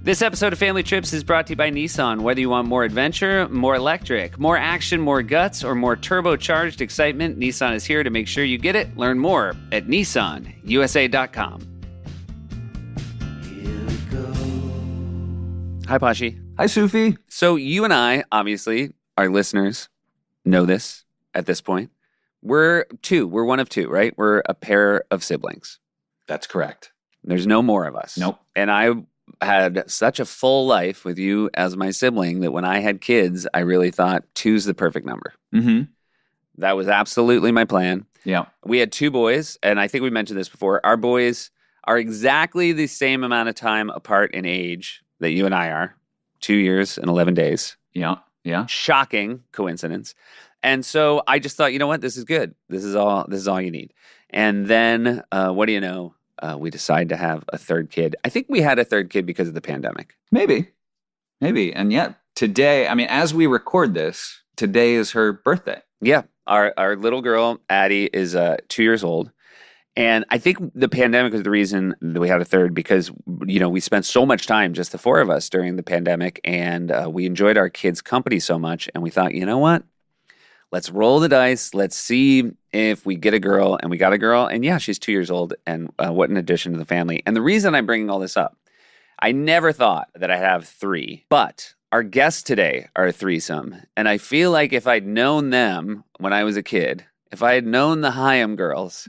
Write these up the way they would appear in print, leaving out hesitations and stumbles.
This episode of Family Trips is brought to you by Nissan. Whether you want more adventure, more electric, more action, more guts, or more turbocharged excitement, Nissan is here to make sure you get it. Learn more at nissanusa.com. Hi, Pashi. Hi, Sufi. So you and I, obviously, our listeners know this at this point. We're one of two, right? We're a pair of siblings. That's correct. There's no more of us. Nope. And I had such a full life with you as my sibling that when I had kids, I really thought two's the perfect number. Mm-hmm. That was absolutely my plan. Yeah. We had two boys, and I think we mentioned this before. Our boys are exactly the same amount of time apart in age that you and I are. 2 years and 11 days. Yeah. Yeah. Shocking coincidence. And so I just thought, you know what? This is good. This is all you need. And then, what do you know? We decided to have a third kid. I think we had a third kid because of the pandemic. Maybe. And yet today, I mean, as we record this, today is her birthday. Yeah. Our little girl, Addie, is 2 years old. And I think the pandemic was the reason that we had a third because, you know, we spent so much time, just the four of us during the pandemic, and we enjoyed our kids' company so much. And we thought, you know what? Let's roll the dice. Let's see if we get a girl. And we got a girl. And yeah, she's 2 years old. And what an addition to the family. And the reason I'm bringing all this up, I never thought that I'd have three. But our guests today are a threesome. And I feel like if I'd known them when I was a kid, if I had known the Haim girls,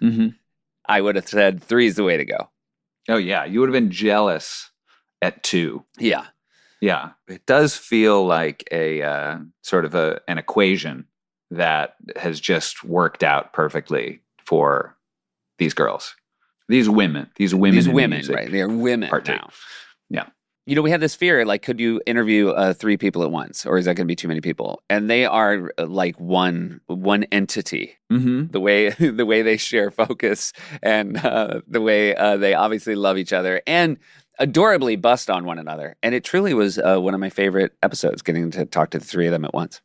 I would have said three's the way to go. Oh, yeah. You would have been jealous at two. Yeah. Yeah. It does feel like a sort of an equation that has just worked out perfectly for these girls. These women, right? They're women now. Yeah. You know, we had this fear, like, could you interview three people at once, or is that going to be too many people? And they are like one entity. Mm-hmm. The way they share focus and the way they obviously love each other and adorably bust on one another. And it truly was one of my favorite episodes, getting to talk to the three of them at once.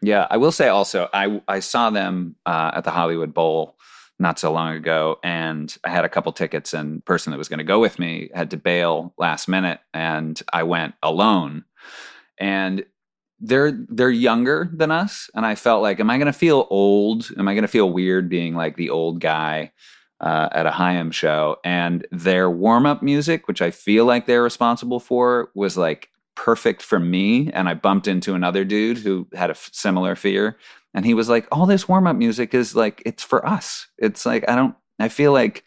Yeah, I will say also, I saw them at the Hollywood Bowl not so long ago, and I had a couple tickets, and the person that was going to go with me had to bail last minute, and I went alone. And they're younger than us, and I felt like, am I going to feel old? Am I going to feel weird being like the old guy at a Haim show? And their warm-up music, which I feel like they're responsible for, was like perfect for me. And I bumped into another dude who had a similar fear. And he was like, all this warm-up music is like, it's for us. It's like, I feel like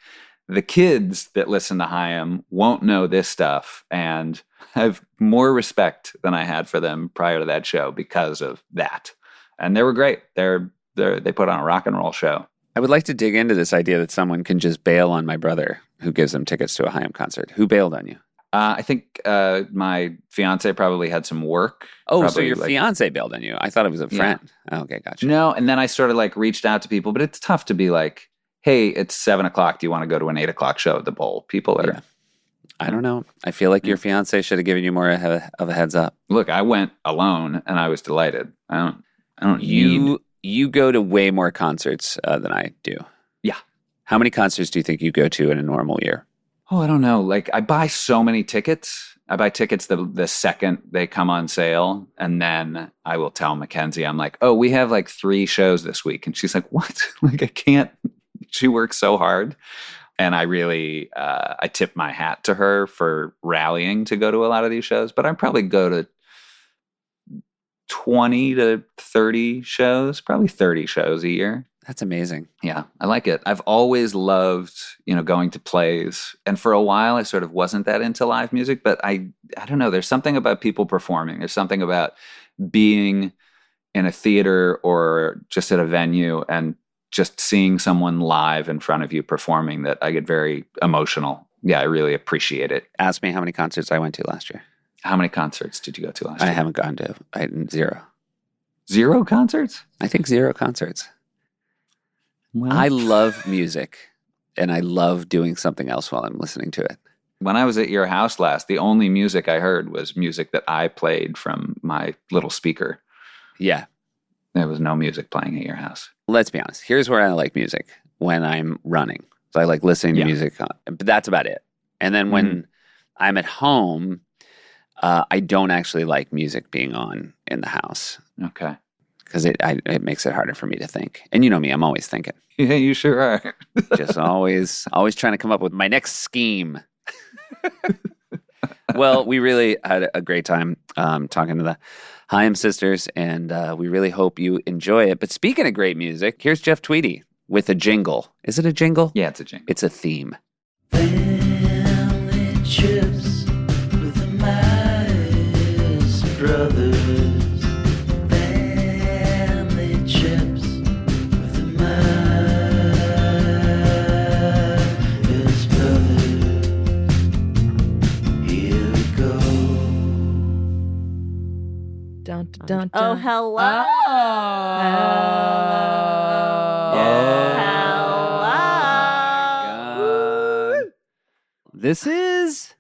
the kids that listen to Haim won't know this stuff. And I have more respect than I had for them prior to that show because of that. And they were great. They put on a rock and roll show. I would like to dig into this idea that someone can just bail on my brother who gives them tickets to a Haim concert. Who bailed on you? I think my fiance probably had some work. Oh, probably, so your fiance bailed on you. I thought it was a friend. Yeah. Oh, okay, gotcha. No, and then I sort of like reached out to people, but it's tough to be like, hey, it's 7:00. Do you want to go to an 8:00 show at the Bowl? People are... Yeah. I don't know. I feel like your fiance should have given you more of a heads up. Look, I went alone and I was delighted. I don't You go to way more concerts than I do. Yeah. How many concerts do you think you go to in a normal year? Oh, I don't know. Like, I buy so many tickets. I buy tickets the second they come on sale. And then I will tell Mackenzie, I'm like, oh, we have like 3 shows this week. And she's like, what? Like, I can't. She works so hard. And I really, I tip my hat to her for rallying to go to a lot of these shows. But I probably go to 20 to 30 shows, probably 30 shows a year. That's amazing. Yeah, I like it. I've always loved, going to plays. And for a while, I sort of wasn't that into live music. But I don't know. There's something about people performing. There's something about being in a theater or just at a venue and just seeing someone live in front of you performing that I get very emotional. Yeah, I really appreciate it. Ask me how many concerts I went to last year. How many concerts did you go to last year? I haven't gone to. Zero. 0 concerts? I think 0 concerts. Well, I love music, and I love doing something else while I'm listening to it. When I was at your house last, the only music I heard was music that I played from my little speaker. Yeah. There was no music playing at your house. Let's be honest. Here's where I like music, when I'm running. So I like listening to music, but that's about it. And then when I'm at home, I don't actually like music being on in the house Okay. because it makes it harder for me to think. And you know me, I'm always thinking. Yeah, you sure are. Just always trying to come up with my next scheme. Well, we really had a great time talking to the Haim sisters, and we really hope you enjoy it. But speaking of great music, here's Jeff Tweedy with a jingle. Is it a jingle? Yeah, it's a jingle. It's a theme. Family trips with the Myers brothers. Family trips with the Myers brothers. Here we go. Dun, dun, dun, Oh, dun. hello. This is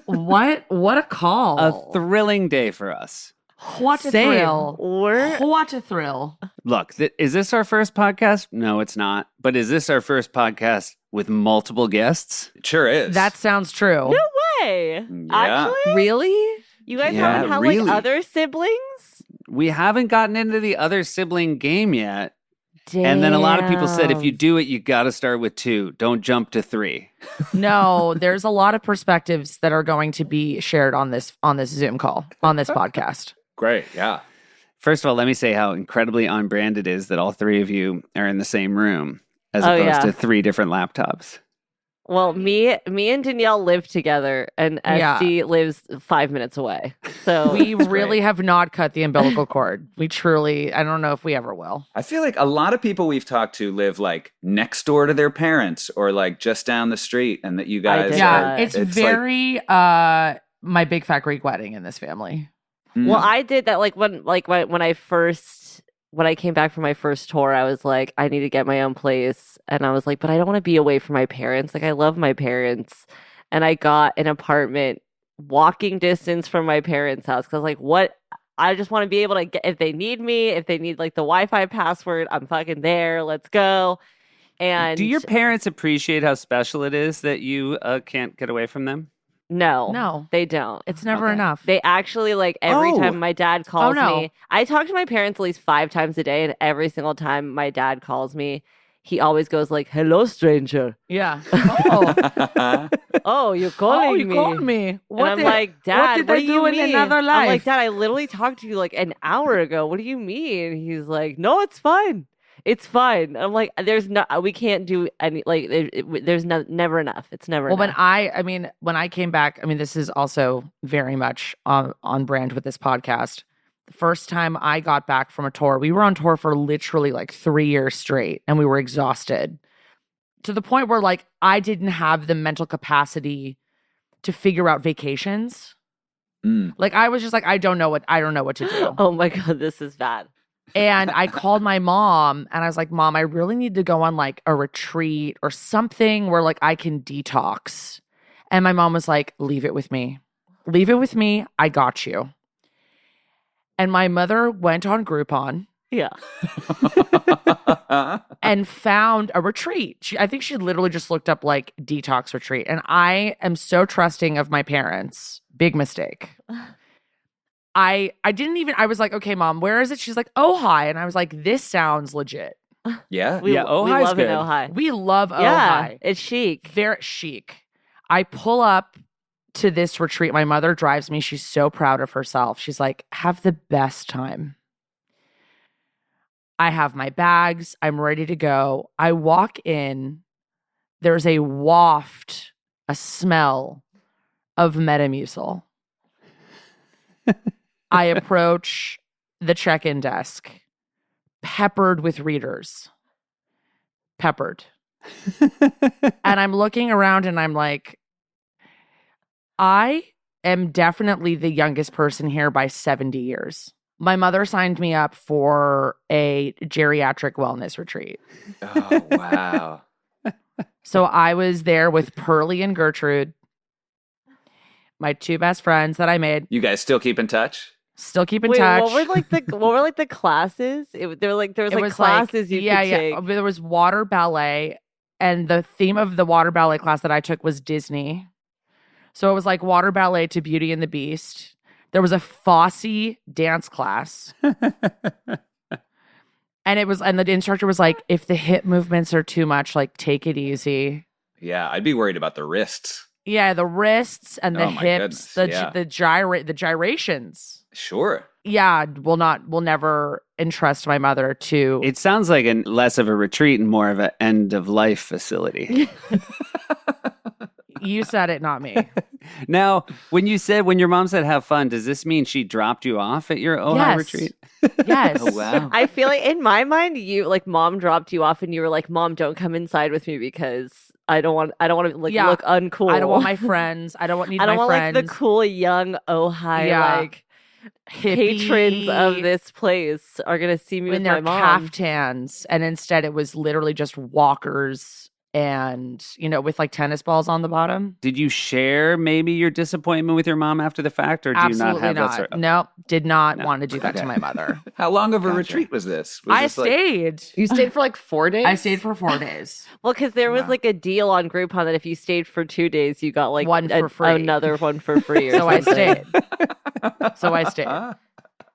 What a call. a thrilling day for us. What a Same. thrill. We're What a thrill. Look, is this our first podcast? No, it's not. But is this our first podcast with multiple guests? It sure is. That sounds true. no way. Yeah. Actually, Really? you guys Yeah, haven't had really. like other siblings? We haven't gotten into the other sibling game yet. And then a lot of people said if you do it, you got to start with 2. Don't jump to 3. No, there's a lot of perspectives that are going to be shared on this Zoom call, on this podcast. Great. Yeah. First of all, let me say how incredibly on brand it is that all 3 of you are in the same room as Oh, opposed yeah. to 3 different laptops. Well, me and Danielle live together, and Yeah. Este lives 5 minutes away. So We really have not cut the umbilical cord. We truly, I don't know if we ever will. I feel like a lot of people we've talked to live like next door to their parents or like just down the street, and that you guys. did Yeah, that. it's like- very my big fat Greek wedding in this family. well, I did that when I came back from my first tour, I was like, I need to get my own place. And I was like, but I don't want to be away from my parents. Like, I love my parents. And I got an apartment walking distance from my parents' house. Cause I was like, what? I just want to be able to get, if they need me, if they need like the Wi-Fi password, I'm fucking there. Let's go. And Do your parents appreciate how special it is that you can't get away from them? No, they don't. it's never Okay. enough. They actually like every Oh. time my dad calls no. me. I talk to my parents at least 5 times a day, and every single time my dad calls me, he always goes like, "Hello, stranger. Yeah. Oh, Oh, you're calling you me." called me. And What I'm did, like, Dad, what did I do you do in mean? another I'm like, life? Dad, I literally talked to you like an hour ago. What do you mean? He's like, no, it's fine. It's fine. I'm like, we can't do any, like, there's never enough. It's never Well, enough. when I came back, this is also very much on brand with this podcast. The first time I got back from a tour, we were on tour for literally like 3 years straight, and we were exhausted to the point where like I didn't have the mental capacity to figure out vacations. Like I was just like, I don't know what to do. Oh my God, this is bad. And I called my mom and I was like, Mom, I really need to go on like a retreat or something where like I can detox. And my mom was like, leave it with me. Leave it with me. I got you. And my mother went on Groupon Yeah. and found a retreat. I think she literally just looked up like detox retreat. And I am so trusting of my parents. Big mistake. I was like, okay, Mom, where is it? She's like, Ojai. And I was like, this sounds legit. Yeah. We, Yeah, we Ojai's love an good. Ojai. We love Yeah, Ojai. it's chic. Very chic. I pull up to this retreat. My mother drives me. She's so proud of herself. She's like, have the best time. I have my bags. I'm ready to go. I walk in. There's a waft, a smell of Metamucil. I approach the check-in desk, peppered with readers. Peppered. And I'm looking around and I'm like, I am definitely the youngest person here by 70 years. My mother signed me up for a geriatric wellness retreat. Oh, wow. So I was there with Pearlie and Gertrude, my 2 best friends that I made. You guys still keep in touch? Still keep in Wait, touch. what were like the classes? There was like classes you could take. There was water ballet, and the theme of the water ballet class that I took was Disney. So it was like water ballet to Beauty and the Beast. There was a Fosse dance class. And the instructor was like, if the hip movements are too much, like take it easy. Yeah, I'd be worried about the wrists. Yeah, the wrists and the Oh my hips, goodness, the gyrations. Sure. Yeah, will never entrust my mother to. It sounds like less of a retreat and more of an end of life facility. You said it, not me. Now, when your mom said have fun, does this mean she dropped you off at your Ojai Yes. retreat? Yes. Oh, wow. I feel like in my mind, you like mom dropped you off and you were like, Mom, don't come inside with me because I don't want to like Yeah. look uncool. I don't want my friends. I don't want I don't my want friends. like the cool young Ojai Yeah. like hippie patrons of this place are gonna see me in with their my mom. caftans, and instead it was literally just walkers and with like tennis balls on the bottom. Did you share maybe your disappointment with your mom after the fact, or do Absolutely you not have not. that sort of... No, did not No. want to do that to Okay. my mother. How long of a Gotcha. retreat was this? Was I this like- stayed. You stayed for like 4 days? I stayed for 4 days. Well, because there was Wow. like a deal on Groupon that if you stayed for 2 days, you got like One for free. another one for free. Or So I something. stayed.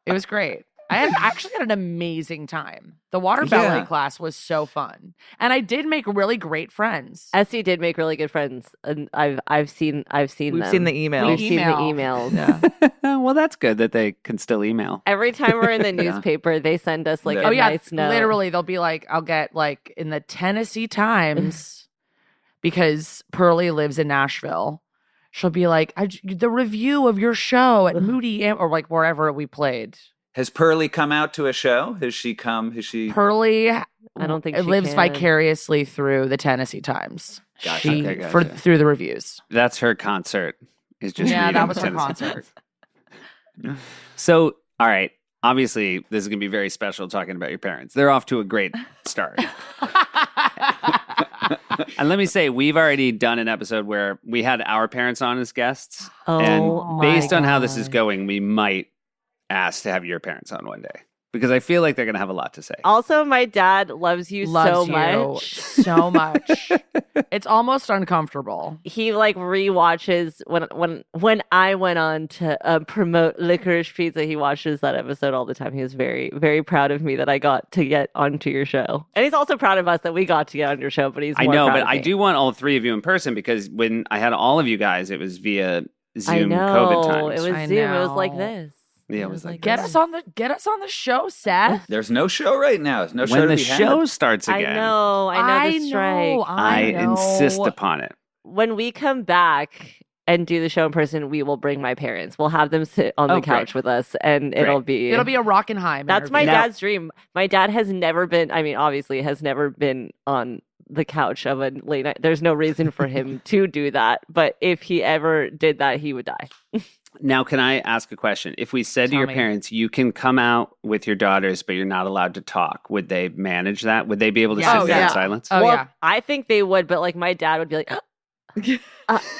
It was great. I actually had an amazing time. The water ballet Yeah. class was so fun, and I did make really great friends. Este did make really good friends, and I've seen We've them. seen the emails. We've seen the email. emails. Yeah. Well, that's good that they can still email. Every time we're in the Yeah. newspaper, they send us like Yeah. a Oh yeah, nice note. literally, they'll be like, I'll get like in the Tennessee Times because Pearlie lives in Nashville. She'll be like, the review of your show at Moody or like wherever we played. Has Pearlie come out to a show? Has she come? Has she? Pearlie, I don't think she lives can. vicariously through the Tennessee Times. Gotcha. She Okay, gotcha. through the reviews. That's her concert. Is just Yeah, reading that was her Tennessee. concert. So, all right. Obviously, this is going to be very special talking about your parents. They're off to a great start. And let me say, we've already done an episode where we had our parents on as guests. Oh, and my based on how this is God. going, we might ask to have your parents on one day because I feel like they're going to have a lot to say. Also, my dad loves you Loves so much. so much. It's almost uncomfortable. He like rewatches when I went on to promote Licorice Pizza. He watches that episode all the time. He was very, very proud of me that I got to get onto your show, and he's also proud of us that we got to get on your show. But he's I more know, proud but of I me. do want all three of you in person because when I had all of you guys, it was via I Zoom know COVID times. it was I Zoom. It was like know. this. Yeah, it was like Get this. us on the show, Seth. There's no show right now. There's no show when to the be had. show starts I again. know the strike. I know. insist upon it. When we come back and do the show in person, we will bring my parents. We'll have them sit on Oh, the great. couch with us, and Great. it'll be It'll be a Rockinhaim. That's my interview. Now- dad's dream. My dad has never been. I mean, obviously, has never been on the couch of a late night. There's no reason for him to do that. But if he ever did that, he would die. Now, can I ask a question? If we said to Tell your me. parents, you can come out with your daughters, but you're not allowed to talk, would they manage that? Would they be able to Yeah. sit Oh, there in yeah. silence? Oh well, yeah, I think they would, but like my dad would be like,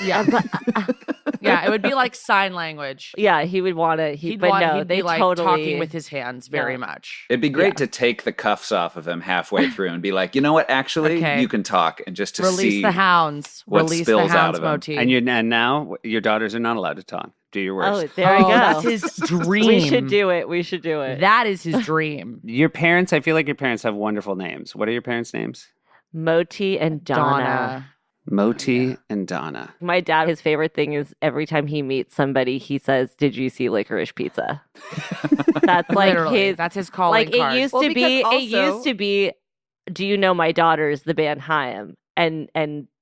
yeah, but, yeah. It would be like sign language. yeah, he would want to. He'd But want, no, he'd they be like totally talking with his hands very Yeah. much. It'd be great Yeah. to take the cuffs off of him halfway through and be like, you know what? Actually, Okay. you can talk, and just to Release see the hounds. what Release the spills out hounds of him. motif. And now your daughters are not allowed to talk. Do your Oh, worst. there we go. That's his dream. We should do it. We should do it. That is his dream. Your parents, I feel like your parents have wonderful names. What are your parents' names? Moti and Donna. Moti and Donna. My dad, his favorite thing is every time he meets somebody, he says, "Did you see Licorice Pizza?" That's like Literally, his. that's his calling Like card. it used Well, to because be. It also- used to be. Do you know my daughters? The band Haim, and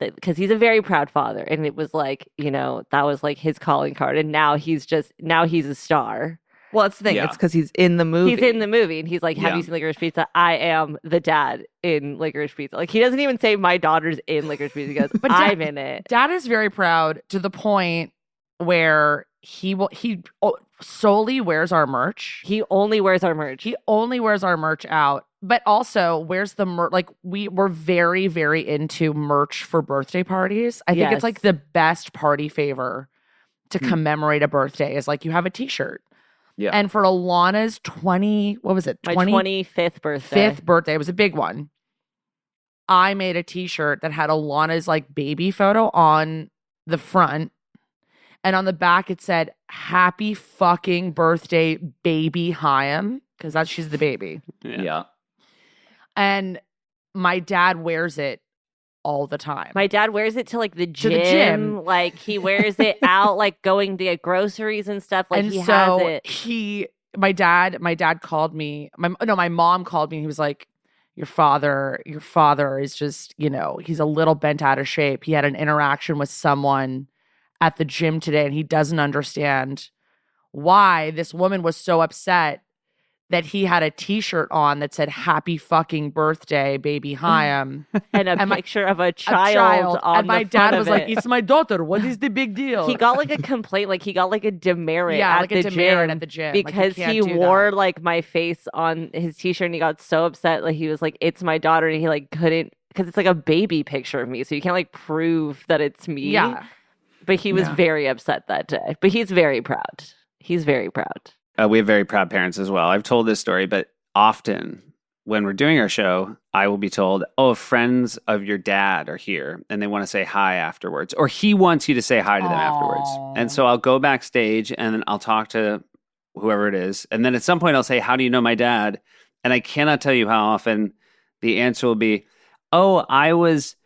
because he's a very proud father, and it was like that was like his calling card, and now he's a star. Well, that's the thing. Yeah. It's because he's in the movie. He's in the movie, and he's like, "Have Yeah. you seen Licorice Pizza? I am the dad in Licorice Pizza." Like he doesn't even say my daughter's in Licorice Pizza. He goes, But "I'm in it." Dad is very proud to the point where he solely wears our merch. He only wears our merch. He only wears our merch out, but also wears the merch. Like we're very, very into merch for birthday parties. I think it's like Yes. the best party favor to commemorate a birthday is like you have a T-shirt. Yeah. And for Alana's my 25th birthday. 5th birthday, it was a big one. I made a T-shirt that had Alana's like baby photo on the front, And on the back it said, "Happy fucking birthday, baby Haim," because she's the baby. Yeah. And my dad wears it all the time. My dad wears it to like the To gym. the gym. Like he wears it out, like going to get groceries and stuff. Like and he so has it. my dad called me. My mom called me. And he was like, your father is just, he's a little bent out of shape. He had an interaction with someone at the gym today, and he doesn't understand why this woman was so upset that he had a t-shirt on that said "Happy fucking birthday, baby Haim." And a my- picture of a child on and my the dad front was of like, it. "It's my daughter. What is the big deal?" He got like a complaint, like he got like a demerit yeah, at like the a demerit gym at the gym Like, because can't he do wore that. like my face on his t-shirt and he got so upset. Like he was like, "It's my daughter," and he like couldn't, because it's like a baby picture of me, so you can't like prove that it's me. Yeah. But he was very upset that day. But he's very proud. He's very proud. We have very proud parents as well. I've told this story, but often when we're doing our show, I will be told, "Oh, friends of your dad are here and they want to say hi afterwards," or he wants you to say hi to them afterwards. Aw. And so I'll go backstage and then I'll talk to whoever it is. And then at some point I'll say, "How do you know my dad?" And I cannot tell you how often the answer will be, "Oh, I was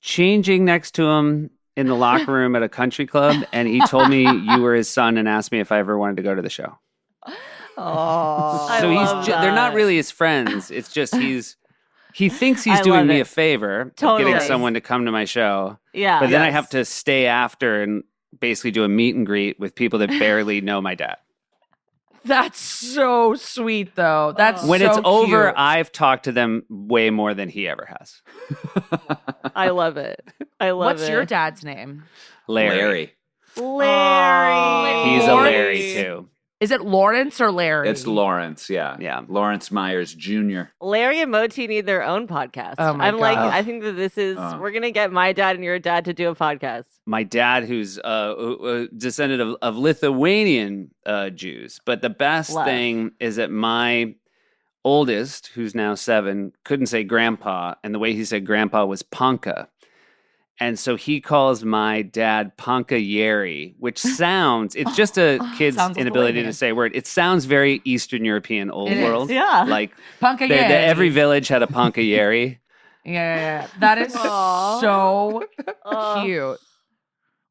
changing next to him in the locker room at a country club and he told me you were his son and asked me if I ever wanted to go to the show." Oh, I So love they're not that. really his friends. It's just he thinks he's I doing love me it. a favor of Totally. getting someone to come to my show. Yeah. But then I have to stay after and basically do a meet and greet with people that barely know my dad. That's so sweet, though. That's When so it's over, cute. I've talked to them way more than he ever has. I love it. I love What's it. your dad's name? Larry. Larry. He's a Lawrence? Larry too. Is it Lawrence or Larry? It's Lawrence, yeah. Yeah. Lawrence Myers Jr. Larry and Moti need their own podcast. Oh my I'm like, God. I think that this is, Oh. we're going to get my dad and your dad to do a podcast. My dad, who's a descendant of Lithuanian Jews. But the best Love. thing is that my oldest, who's now 7, couldn't say grandpa. And the way he said grandpa was Panka. And so he calls my dad Panka Yeri, which sounds, it's just a kid's Sounds inability Lithuanian. to say a word. It sounds very Eastern European old It is. world. Yeah. Like Punka every village had a Panka Yeri. Yeah. That is Aw. so Oh. cute.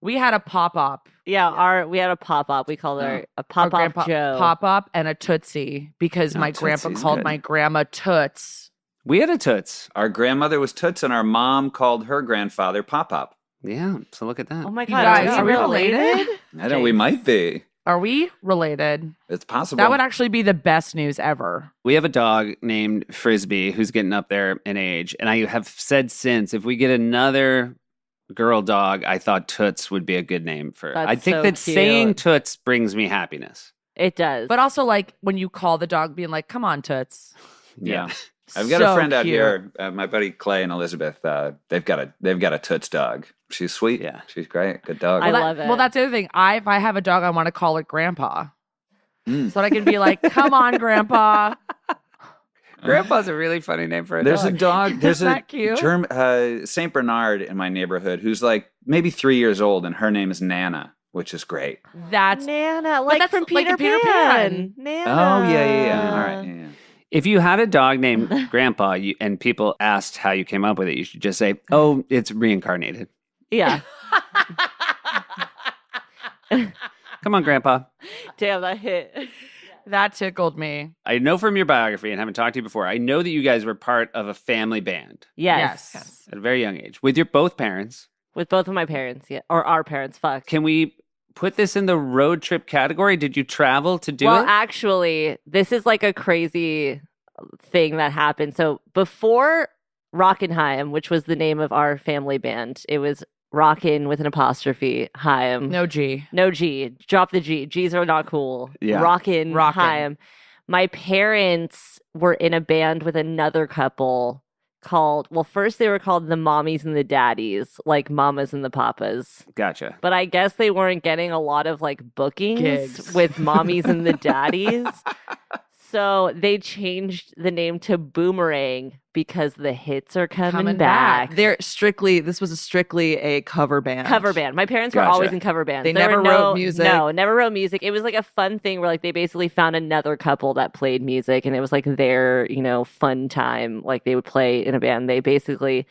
We had a pop-up. Yeah, we had a pop-up. We called her a Our pop-up grandpa Joe. pop-up and a Tootsie because Oh, my grandpa Tootsie's called good. my grandma Toots. We had a Toots. Our grandmother was Toots, and our mom called her grandfather Pop Pop. Yeah. So look at that. Oh my You God, guys, are are we we related? related? I know we might be. Are we related? It's possible. That would actually be the best news ever. We have a dog named Frisbee who's getting up there in age. And I have said since, if we get another girl dog, I thought Toots would be a good name for it. That's I think so that saying cute. Toots brings me happiness. It does. But also, like, when you call the dog being like, "Come on, Toots." Yeah. I've got So a friend out cute. here, my buddy Clay and Elizabeth. They've got a Toots dog. She's sweet. Yeah. She's great. Good dog. I Well, love it. Well, that's the other thing. If I have a dog, I want to call it Grandpa. Mm. So that I can be like, "Come on, Grandpa." Grandpa's a really funny name for a There's dog. a dog. There's Isn't a that cute? Saint Bernard in my neighborhood who's like maybe 3 years old, and her name is Nana, which is great. That's Nana, like that's from like Peter, a Peter Pan. Pan. Nana. Oh yeah. All right. Yeah. If you had a dog named Grandpa and people asked how you came up with it, you should just say, "Oh, it's reincarnated." Yeah. Come on, Grandpa. Damn, that hit. that tickled me. I know from your biography and haven't talked to you before, I know that you guys were part of a family band Yes. at a very young age with your both parents. With both of my parents, yeah. Or our parents, fuck. Can we put this in the road trip category? Did you travel to do Well, it? actually, this is like a crazy thing that happened. So before Rockinhaim, which was the name of our family band, it was Rockin with an apostrophe, Haim. No G. No G. Drop the G. G's are not cool. Yeah. Rockin', Rockin'. Haim. My parents were in a band with another couple called, well, first they were called the Mommies and the Daddies, like Mamas and the Papas. Gotcha. But I guess they weren't getting a lot of like bookings Gigs. with Mommies and the Daddies. So they changed the name to Boomerang because the hits are coming, Coming back. back. This was strictly a cover band. Cover band. My parents were Gotcha. always in cover bands. They There never were wrote music. No, never wrote music. It was like a fun thing where like they basically found another couple that played music, and it was like their, fun time. Like they would play in a band. They basically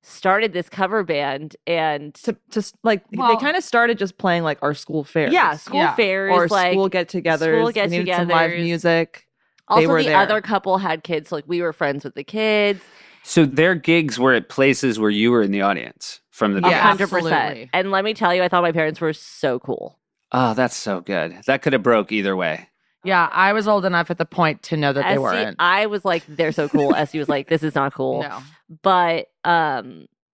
started this cover band, and To like Well- they kind of started just playing like our school fairs. school Yeah. fairs Or like school get-togethers. school They needed some live get-togethers. music. also were the there. other couple had kids, so like we were friends with the kids. So their gigs were at places where you were in the audience from the Yeah. beginning. 100%. absolutely. And let me tell you, I thought my parents were so cool. Oh, that's so good. That could have broke either way. Yeah, I was old enough at the point to know that they Esty, weren't. I was like, they're so cool. Esty was like, this is not cool. No. But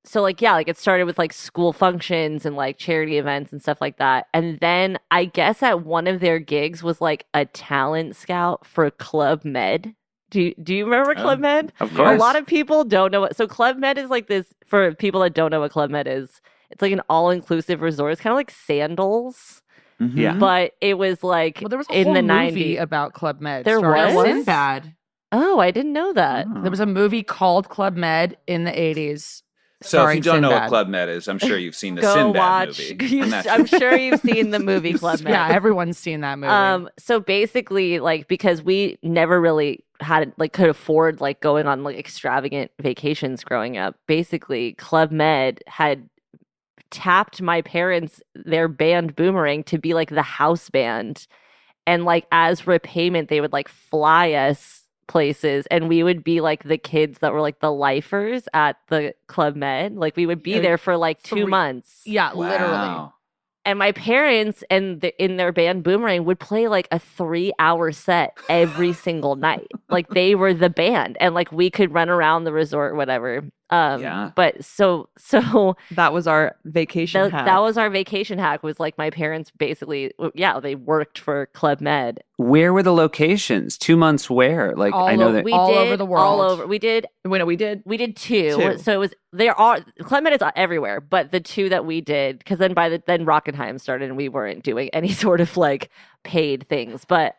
so like yeah, like it started with like school functions and like charity events and stuff like that. And then I guess at one of their gigs was like a talent scout for Club Med. Do you remember Club Med? Of A course. lot of people don't know what. So Club Med is like this for people that don't know what Club Med is. It's like an all-inclusive resort. It's kind of like Sandals, Mm-hmm. Yeah. but it was like Well, there was a in whole the movie 90s. about Club Med. There starring was? Sinbad. Oh, I didn't know that. Oh. There was a movie called Club Med in the 80s. So if starring you don't know what Sinbad. Club Med is, I'm sure you've seen the Go Sinbad watch. movie. And that's- I'm sure you've seen the movie Club Med. Yeah, everyone's seen that movie. So basically, like, because we never really had like could afford like going on like extravagant vacations growing up, basically Club Med had tapped my parents, their band Boomerang, to be like the house band, and like as repayment they would like fly us places, and we would be like the kids that were like the lifers at the Club Med. Like we would be Yeah, there for like 2 three- months. yeah, literally. Wow. And my parents and in their band Boomerang would play like a 3-hour set every single night. Like they were the band, and like we could run around the resort or whatever. Yeah. But so That was our vacation hack. that was our vacation hack. Was like my parents basically, they worked for Club Med. Where were the locations? 2 months where? Like All I know over- that. we- all over the All world. over. We did we did. 2. So it was there are Club Med is everywhere, but the 2 that we did, because then then Rockinhaim started and we weren't doing any sort of like paid things, but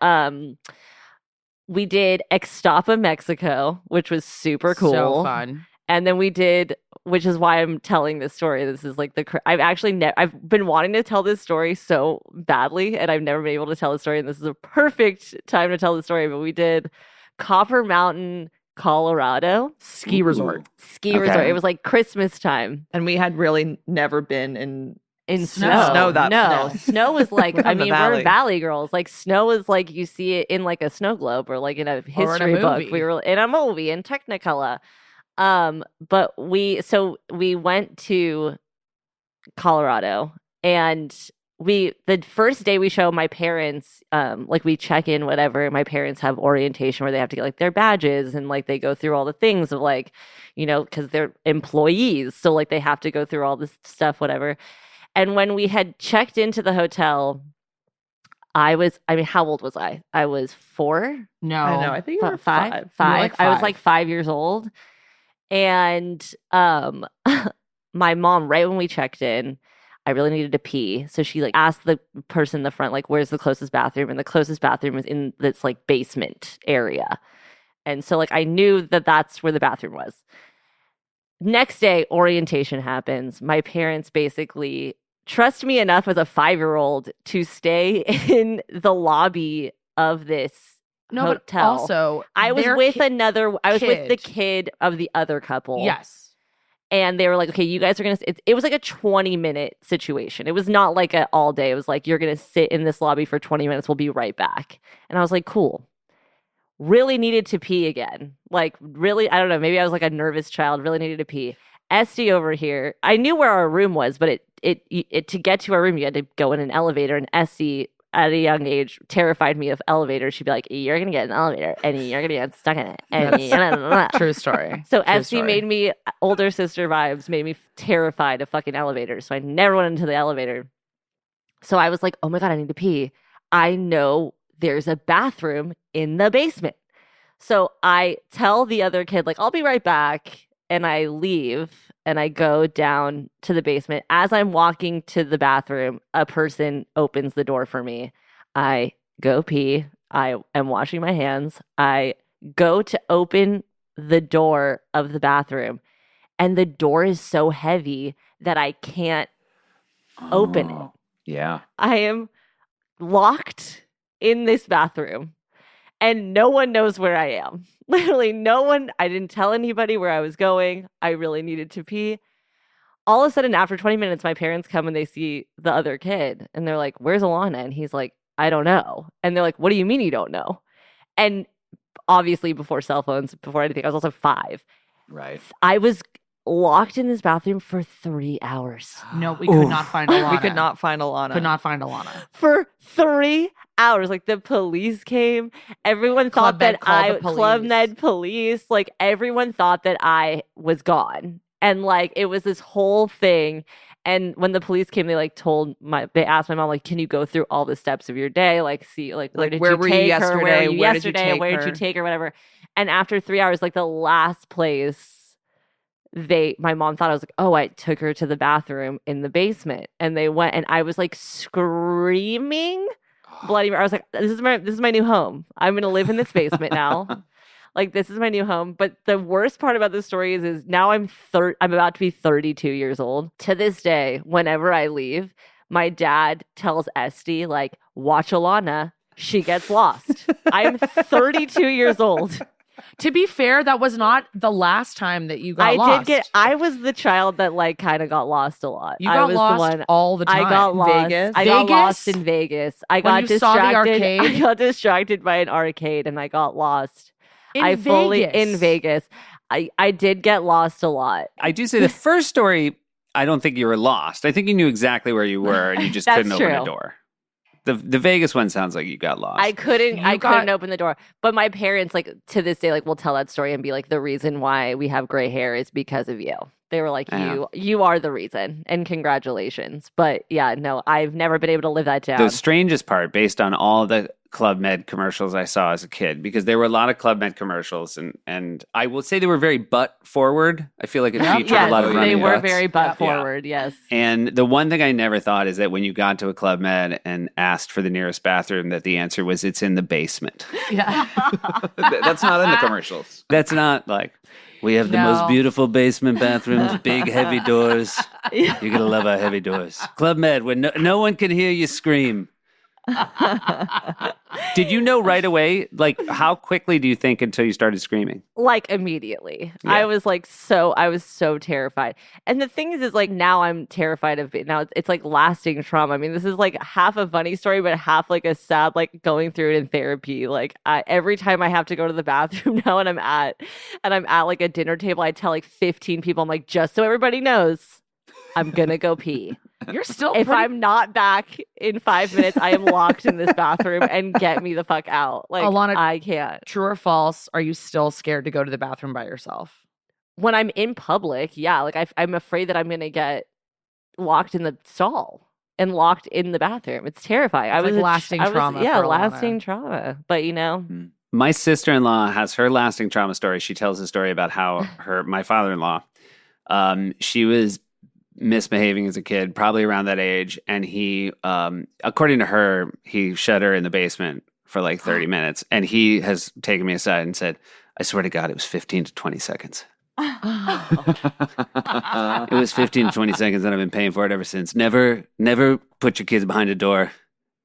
we did Extapa, Mexico, which was super cool. So fun. And then we did, which is why I'm telling this story. This is like I've actually I've been wanting to tell this story so badly, and I've never been able to tell the story. And this is a perfect time to tell the story. But we did Copper Mountain, Colorado Ski resort. ski Okay. resort. It was like Christmas time And we had really never been in in Snow. snow. Snow no, snow was like We're I from the mean we're valley. valley girls. Like snow is like you see it in like a snow globe or like in a in a history book. movie. We were in a movie in Technicolor. But we went to Colorado, and the first day we show my parents, like we check in, whatever. My parents have orientation where they have to get like their badges, and like they go through all the things of like, because they're employees, so like they have to go through all this stuff, whatever. And when we had checked into the hotel, how old was I? I was 4. No. I know. I think you were Five. five. Five. like I was 5. like 5 years old. And my mom, right when we checked in, I really needed to pee. So she like asked the person in the front, like, where's the closest bathroom? And the closest bathroom was in this like basement area. And so like I knew that that's where the bathroom was. Next day, orientation happens. My parents basically trust me enough as a 5-year-old to stay in the lobby of this No, hotel. but also I was their with I was with the kid. kid of the other couple. Yes. And they were like, okay, you guys are going to, it was like a 20-minute situation. It was not like an all day. It was like, you're going to sit in this lobby for 20 minutes. We'll be right back. And I was like, cool. Really needed to pee again. Like really, I don't know. Maybe I was like a nervous child, really needed to pee. Este over here, I knew where our room was, but it to get to our room, you had to go in an elevator. And Este, at a young age, terrified me of elevators. She'd be like, "You're gonna get an elevator, and you're gonna get stuck in it." And True story. so True Este story. made me older sister vibes, made me terrified of fucking elevators. So I never went into the elevator. So I was like, "Oh my god, I need to pee." I know there's a bathroom in the basement. So I tell the other kid, like, I'll be right back. And I leave and I go down to the basement. As I'm walking to the bathroom, a person opens the door for me. I go pee. I am washing my hands. I go to open the door of the bathroom, and the door is so heavy that I can't open it. Yeah. I am locked in this bathroom, and no one knows where I am. Literally no one. I didn't tell anybody where I was going. I really needed to pee. All of a sudden, after 20 minutes, my parents come and they see the other kid, and they're like, "Where's Alana?" And he's like, "I don't know." And they're like, "What do you mean you don't know?" And obviously, before cell phones, before anything, I was also 5. Right. I was locked in this bathroom for 3 hours. No, we could not find Alana. We could not find Alana. Could not find Alana. For 3 hours. Like, the police came. Everyone Club thought Med that called the Club police. Med police, like, everyone thought that I was gone. And, like, it was this whole thing. And when the police came, they they asked my mom, like, can you go through all the steps of your day? Like, see, like, where Like, did where you were you take her? yesterday? Where were you Where did you yesterday? take Where did you her? take her? Whatever. And after 3 hours, like, the last place, my mom thought I was like, oh, I took her to the bathroom in the basement. And they went, and I was like screaming bloody. I was like, this is my new home. I'm gonna live in this basement now. Like, this is my new home. But the worst part about this story is now I'm about to be 32 years old. To this day, whenever I leave, my dad tells Este, like, watch Alana. She gets lost. I'm 32 years old. To be fair, that was not the last time that you got lost. I was the child that, like, kind of got lost a lot. You I got was lost the one. all the time. I got lost. Vegas? I got Vegas? lost in Vegas. I When got you saw the distracted. arcade? I got distracted by an arcade and I got lost. In Vegas. In Vegas. I did get lost a lot. I do say the first story, I don't think you were lost. I think you knew exactly where you were and you just That's couldn't open true. a door. The Vegas one sounds like you got lost. I couldn't You got- couldn't open the door. But my parents, like, to this day, like, will tell that story and be like, the reason why we have gray hair is because of you. They were like, Yeah. you are the reason, and congratulations. But yeah, no, I've never been able to live that down. The strangest part, based on all the Club Med commercials I saw as a kid, because there were a lot of Club Med commercials, and I will say they were very butt forward. I feel like it featured yes, a lot of they running were butts. very butt Yeah. forward. Yes. And the one thing I never thought is that when you got to a Club Med and asked for the nearest bathroom, that the answer was it's in the basement. Yeah. That's not in the commercials. That's not like, we have the most No. beautiful basement bathrooms, big heavy doors. You're going to love our heavy doors. Club Med, where no one can hear you scream. Did you know right away? Like, how quickly do you think until you started screaming? Like, immediately. Yeah. I was so terrified. And the thing is like, now I'm terrified of it. Now it's like lasting trauma. I mean, this is like half a funny story, but half like a sad, like, going through it in therapy. Like, every time I have to go to the bathroom now and I'm at like a dinner table, I tell like 15 people, I'm like, just so everybody knows, I'm gonna go pee. You're still If pretty- I'm not back in 5 minutes, I am locked in this bathroom and get me the fuck out. Like, Alana- I can't. True or false, are you still scared to go to the bathroom by yourself? When I'm in public, yeah, like, I'm afraid that I'm gonna get locked in the stall and locked in the bathroom. It's terrifying. It's like lasting trauma Yeah, for Alana. lasting trauma. But, you know, My sister-in-law has her lasting trauma story. She tells a story about how my father-in-law, she was misbehaving as a kid, probably around that age, and he, according to her, he shut her in the basement for like 30 minutes, and he has taken me aside and said, I swear to God, it was 15 to 20 seconds. It was 15 to 20 seconds, and I've been paying for it ever since. Never put your kids behind a door.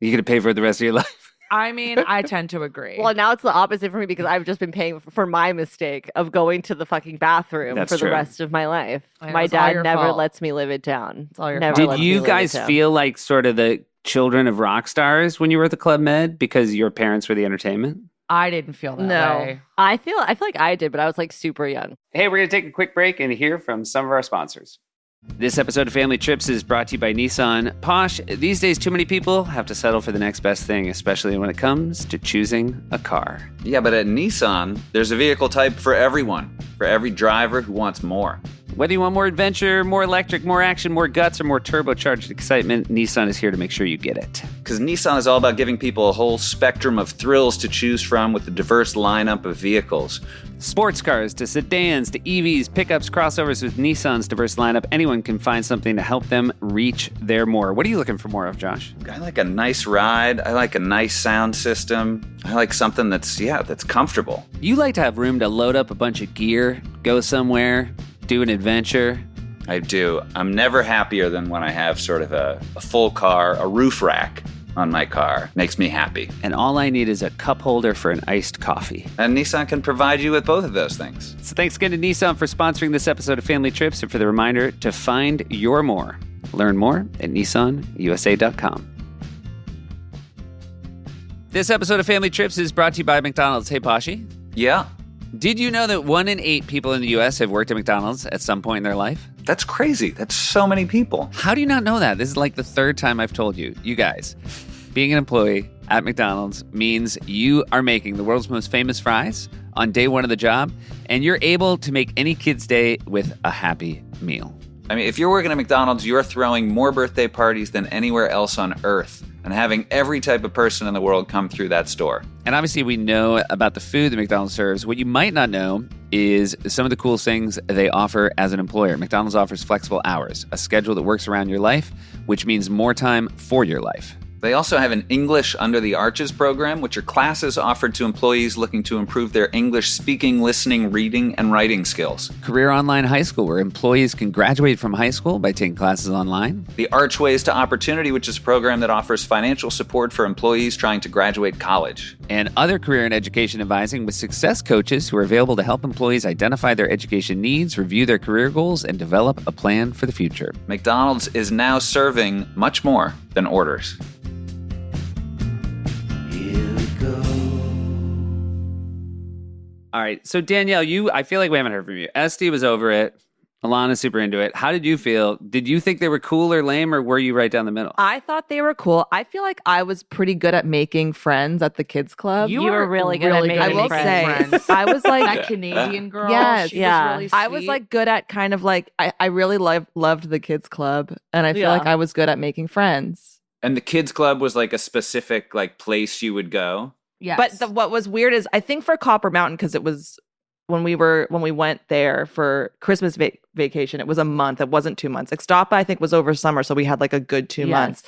You're going to pay for it the rest of your life. I mean, I tend to agree. well, now it's the opposite for me because I've just been paying for my mistake of going to the fucking bathroom That's for true. the rest of my life. I know, My it's all dad your never fault. lets me live it down. It's all your Never fault. lets Did me you live it guys down. feel like sort of the children of rock stars when you were at the Club Med because your parents were the entertainment? I didn't feel that No. way. I feel like I did, but I was like super young. Hey, we're going to take a quick break and hear from some of our sponsors. This episode of Family Trips is brought to you by Nissan. Posh, these days too many people have to settle for the next best thing, especially when it comes to choosing a car. Yeah, but at Nissan, there's a vehicle type for everyone, for every driver who wants more. Whether you want more adventure, more electric, more action, more guts, or more turbocharged excitement, Nissan is here to make sure you get it. Because Nissan is all about giving people a whole spectrum of thrills to choose from with a diverse lineup of vehicles. Sports cars to sedans to EVs, pickups, crossovers. With Nissan's diverse lineup, anyone can find something to help them reach their more. What are you looking for more of, Josh? I like a nice ride. I like a nice sound system. I like something that's comfortable. You like to have room to load up a bunch of gear, go somewhere, do an adventure. I do. I'm never happier than when I have sort of a full car, a roof rack on my car. Makes me happy. And all I need is a cup holder for an iced coffee. And Nissan can provide you with both of those things. So thanks again to Nissan for sponsoring this episode of Family Trips and for the reminder to find your more. Learn more at nissanusa.com. This episode of Family Trips is brought to you by McDonald's. Hey, Pashi. Yeah, Did you know that 1 in 8 people in the U.S. have worked at McDonald's at some point in their life? that's crazy. That's so many people. How do you not know that? This is like the third time I've told you. You guys, being an employee at McDonald's means you are making the world's most famous fries on day one of the job, and you're able to make any kid's day with a happy meal. I mean, if you're working at McDonald's, you're throwing more birthday parties than anywhere else on earth and having every type of person in the world come through that store. And obviously, we know about the food that McDonald's serves. What you might not know is some of the cool things they offer as an employer. McDonald's offers flexible hours, a schedule that works around your life, which means more time for your life. They also have an English Under the Arches program, which are classes offered to employees looking to improve their English speaking, listening, reading, and writing skills. Career Online High School, where employees can graduate from high school by taking classes online. The Archways to Opportunity, which is a program that offers financial support for employees trying to graduate college. And other career and education advising with success coaches who are available to help employees identify their education needs, review their career goals, and develop a plan for the future. McDonald's is now serving much more than orders. Here we go. All right. So, Danielle, I feel like we haven't heard from you. Este was over it. Alana's super into it. How did you feel? Did you think they were cool or lame, or were you right down the middle? I thought they were cool. I feel like I was pretty good at making friends at the kids club. You were really good at making I will friends. say, I was like, That Canadian girl. Yes. She Yeah. Was really I was sweet. like good at kind of like, I really loved the kids club. And I feel Yeah. like I was good at making friends. And the kids club was like a specific like place you would go. yes. But what was weird is I think for Copper Mountain, because it was when we went there for Christmas vacation, it was a month. It wasn't 2 months. Extapa, I think, was over summer, so we had like a good 2 months.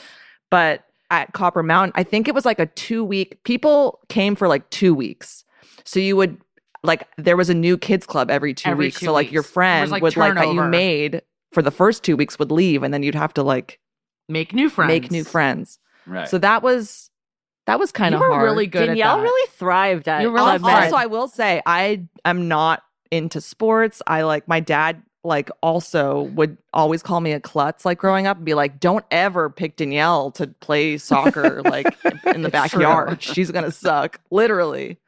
But at Copper Mountain, I think it was like a 2-week. People came for like 2 weeks, so you would like there was a new kids club every 2 Every weeks. 2 So like your weeks. It friend was, like, would like that you turnover. made for the first 2 weeks would leave, and then you'd have to like make new friends. make new friends. Right. So that was kind You of were hard. really good Danielle at that. really thrived at You're really club fun. Also, I will say I'm not into sports. I like my dad like also would always call me a klutz like growing up and be like, don't ever pick Danielle to play soccer like in the It's true. backyard. She's gonna suck, literally.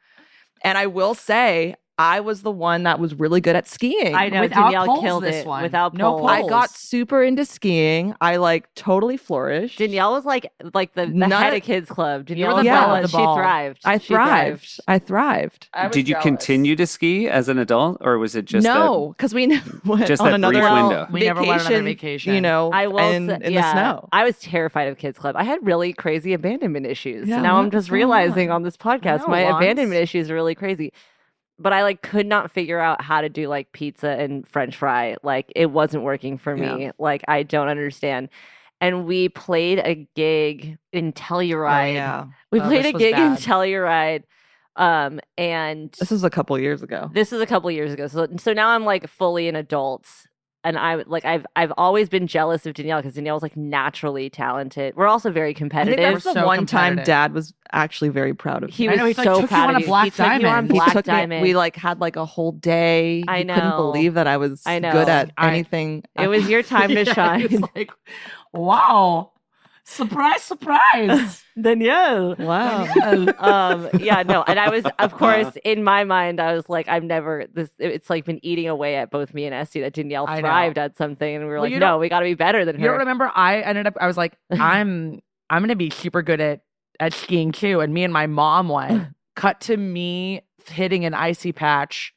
And I will say I was the one that was really good at skiing. I know Without Danielle poles killed this it one. without No poles. poles. I got super into skiing. I like totally flourished. Danielle was like the None head of- of kids club. You Danielle were was the the belle one. of the She ball. thrived. I She thrived. I thrived. Did you continue to ski as an adult, or was it just no, because we went just on that another brief window? We never went on another vacation. You know, I will in say, the yeah, snow. I was terrified of kids club. I had really crazy abandonment issues. Yeah, Now I'm what's just going realizing on? on this podcast know, my Lance. abandonment issues are really crazy. But I like could not figure out how to do like pizza and French fry. Like it wasn't working for me. Yeah. Like I don't understand. And we played a gig in Telluride. Oh, yeah. We Oh, played this a was gig in bad. Telluride. And This was a couple years ago. this is a couple years ago. So now I'm like fully an adult. And I've always been jealous of Danielle because Danielle's like naturally talented. We're also very I think competitive. that's We're the so one time competitive. Dad was actually very proud of He me. I was know, he, like, so took you proud on of a you. Black He took you on Diamond. He Black took me. Diamond. We like had like a whole day. I He couldn't know. believe that I was I know. good at I- anything. It was your time to Yeah, shine. it's like, wow. Surprise, surprise. Danielle. wow. Yeah, no. And I was, of course, in my mind, I was like, it's like been eating away at both me and Este that Danielle I know. thrived at something. And we were Well, like, you no, don't- we got to be better than You don't her. remember? I was like, I'm gonna be super good at skiing too. And me and my mom went. Cut to me hitting an icy patch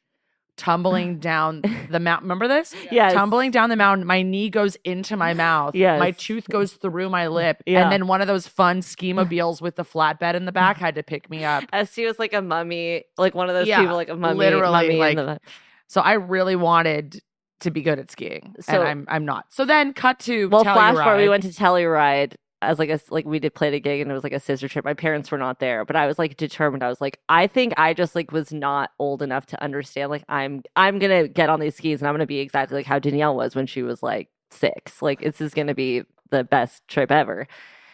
tumbling down the mountain. Remember this? Yes. Tumbling down the mountain. My knee goes into my mouth. Yes. My tooth goes through my lip. Yeah. And then one of those fun ski mobiles with the flatbed in the back had to pick me up. Este was like a mummy, like one of those Yeah, people, like a mummy. literally, mummy in like, the- So I really wanted to be good at skiing, So- and I'm not. So then, cut to Well, flash forward, we Telluride. went to Telluride as like we did play a gig, and it was like a sister trip. My parents were not there, but I was like determined. I was like, I think I just like was not old enough to understand. Like I'm gonna get on these skis, and I'm gonna be exactly like how Danielle was when she was like 6. Like this is gonna be the best trip ever.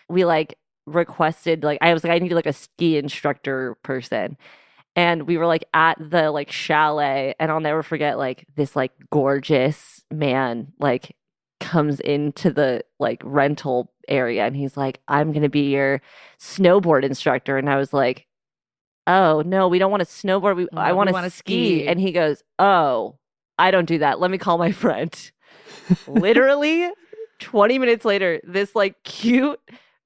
We like requested, like I was like I needed like a ski instructor person. And we were like at the like chalet, and I'll never forget like this like gorgeous man like comes into the like rental area, and he's like, I'm gonna be your snowboard instructor. And I was like, oh no, we don't want to snowboard. I we want wanna to ski. ski. And he goes, oh, I don't do that. Let me call my friend. Literally 20 minutes later, this like cute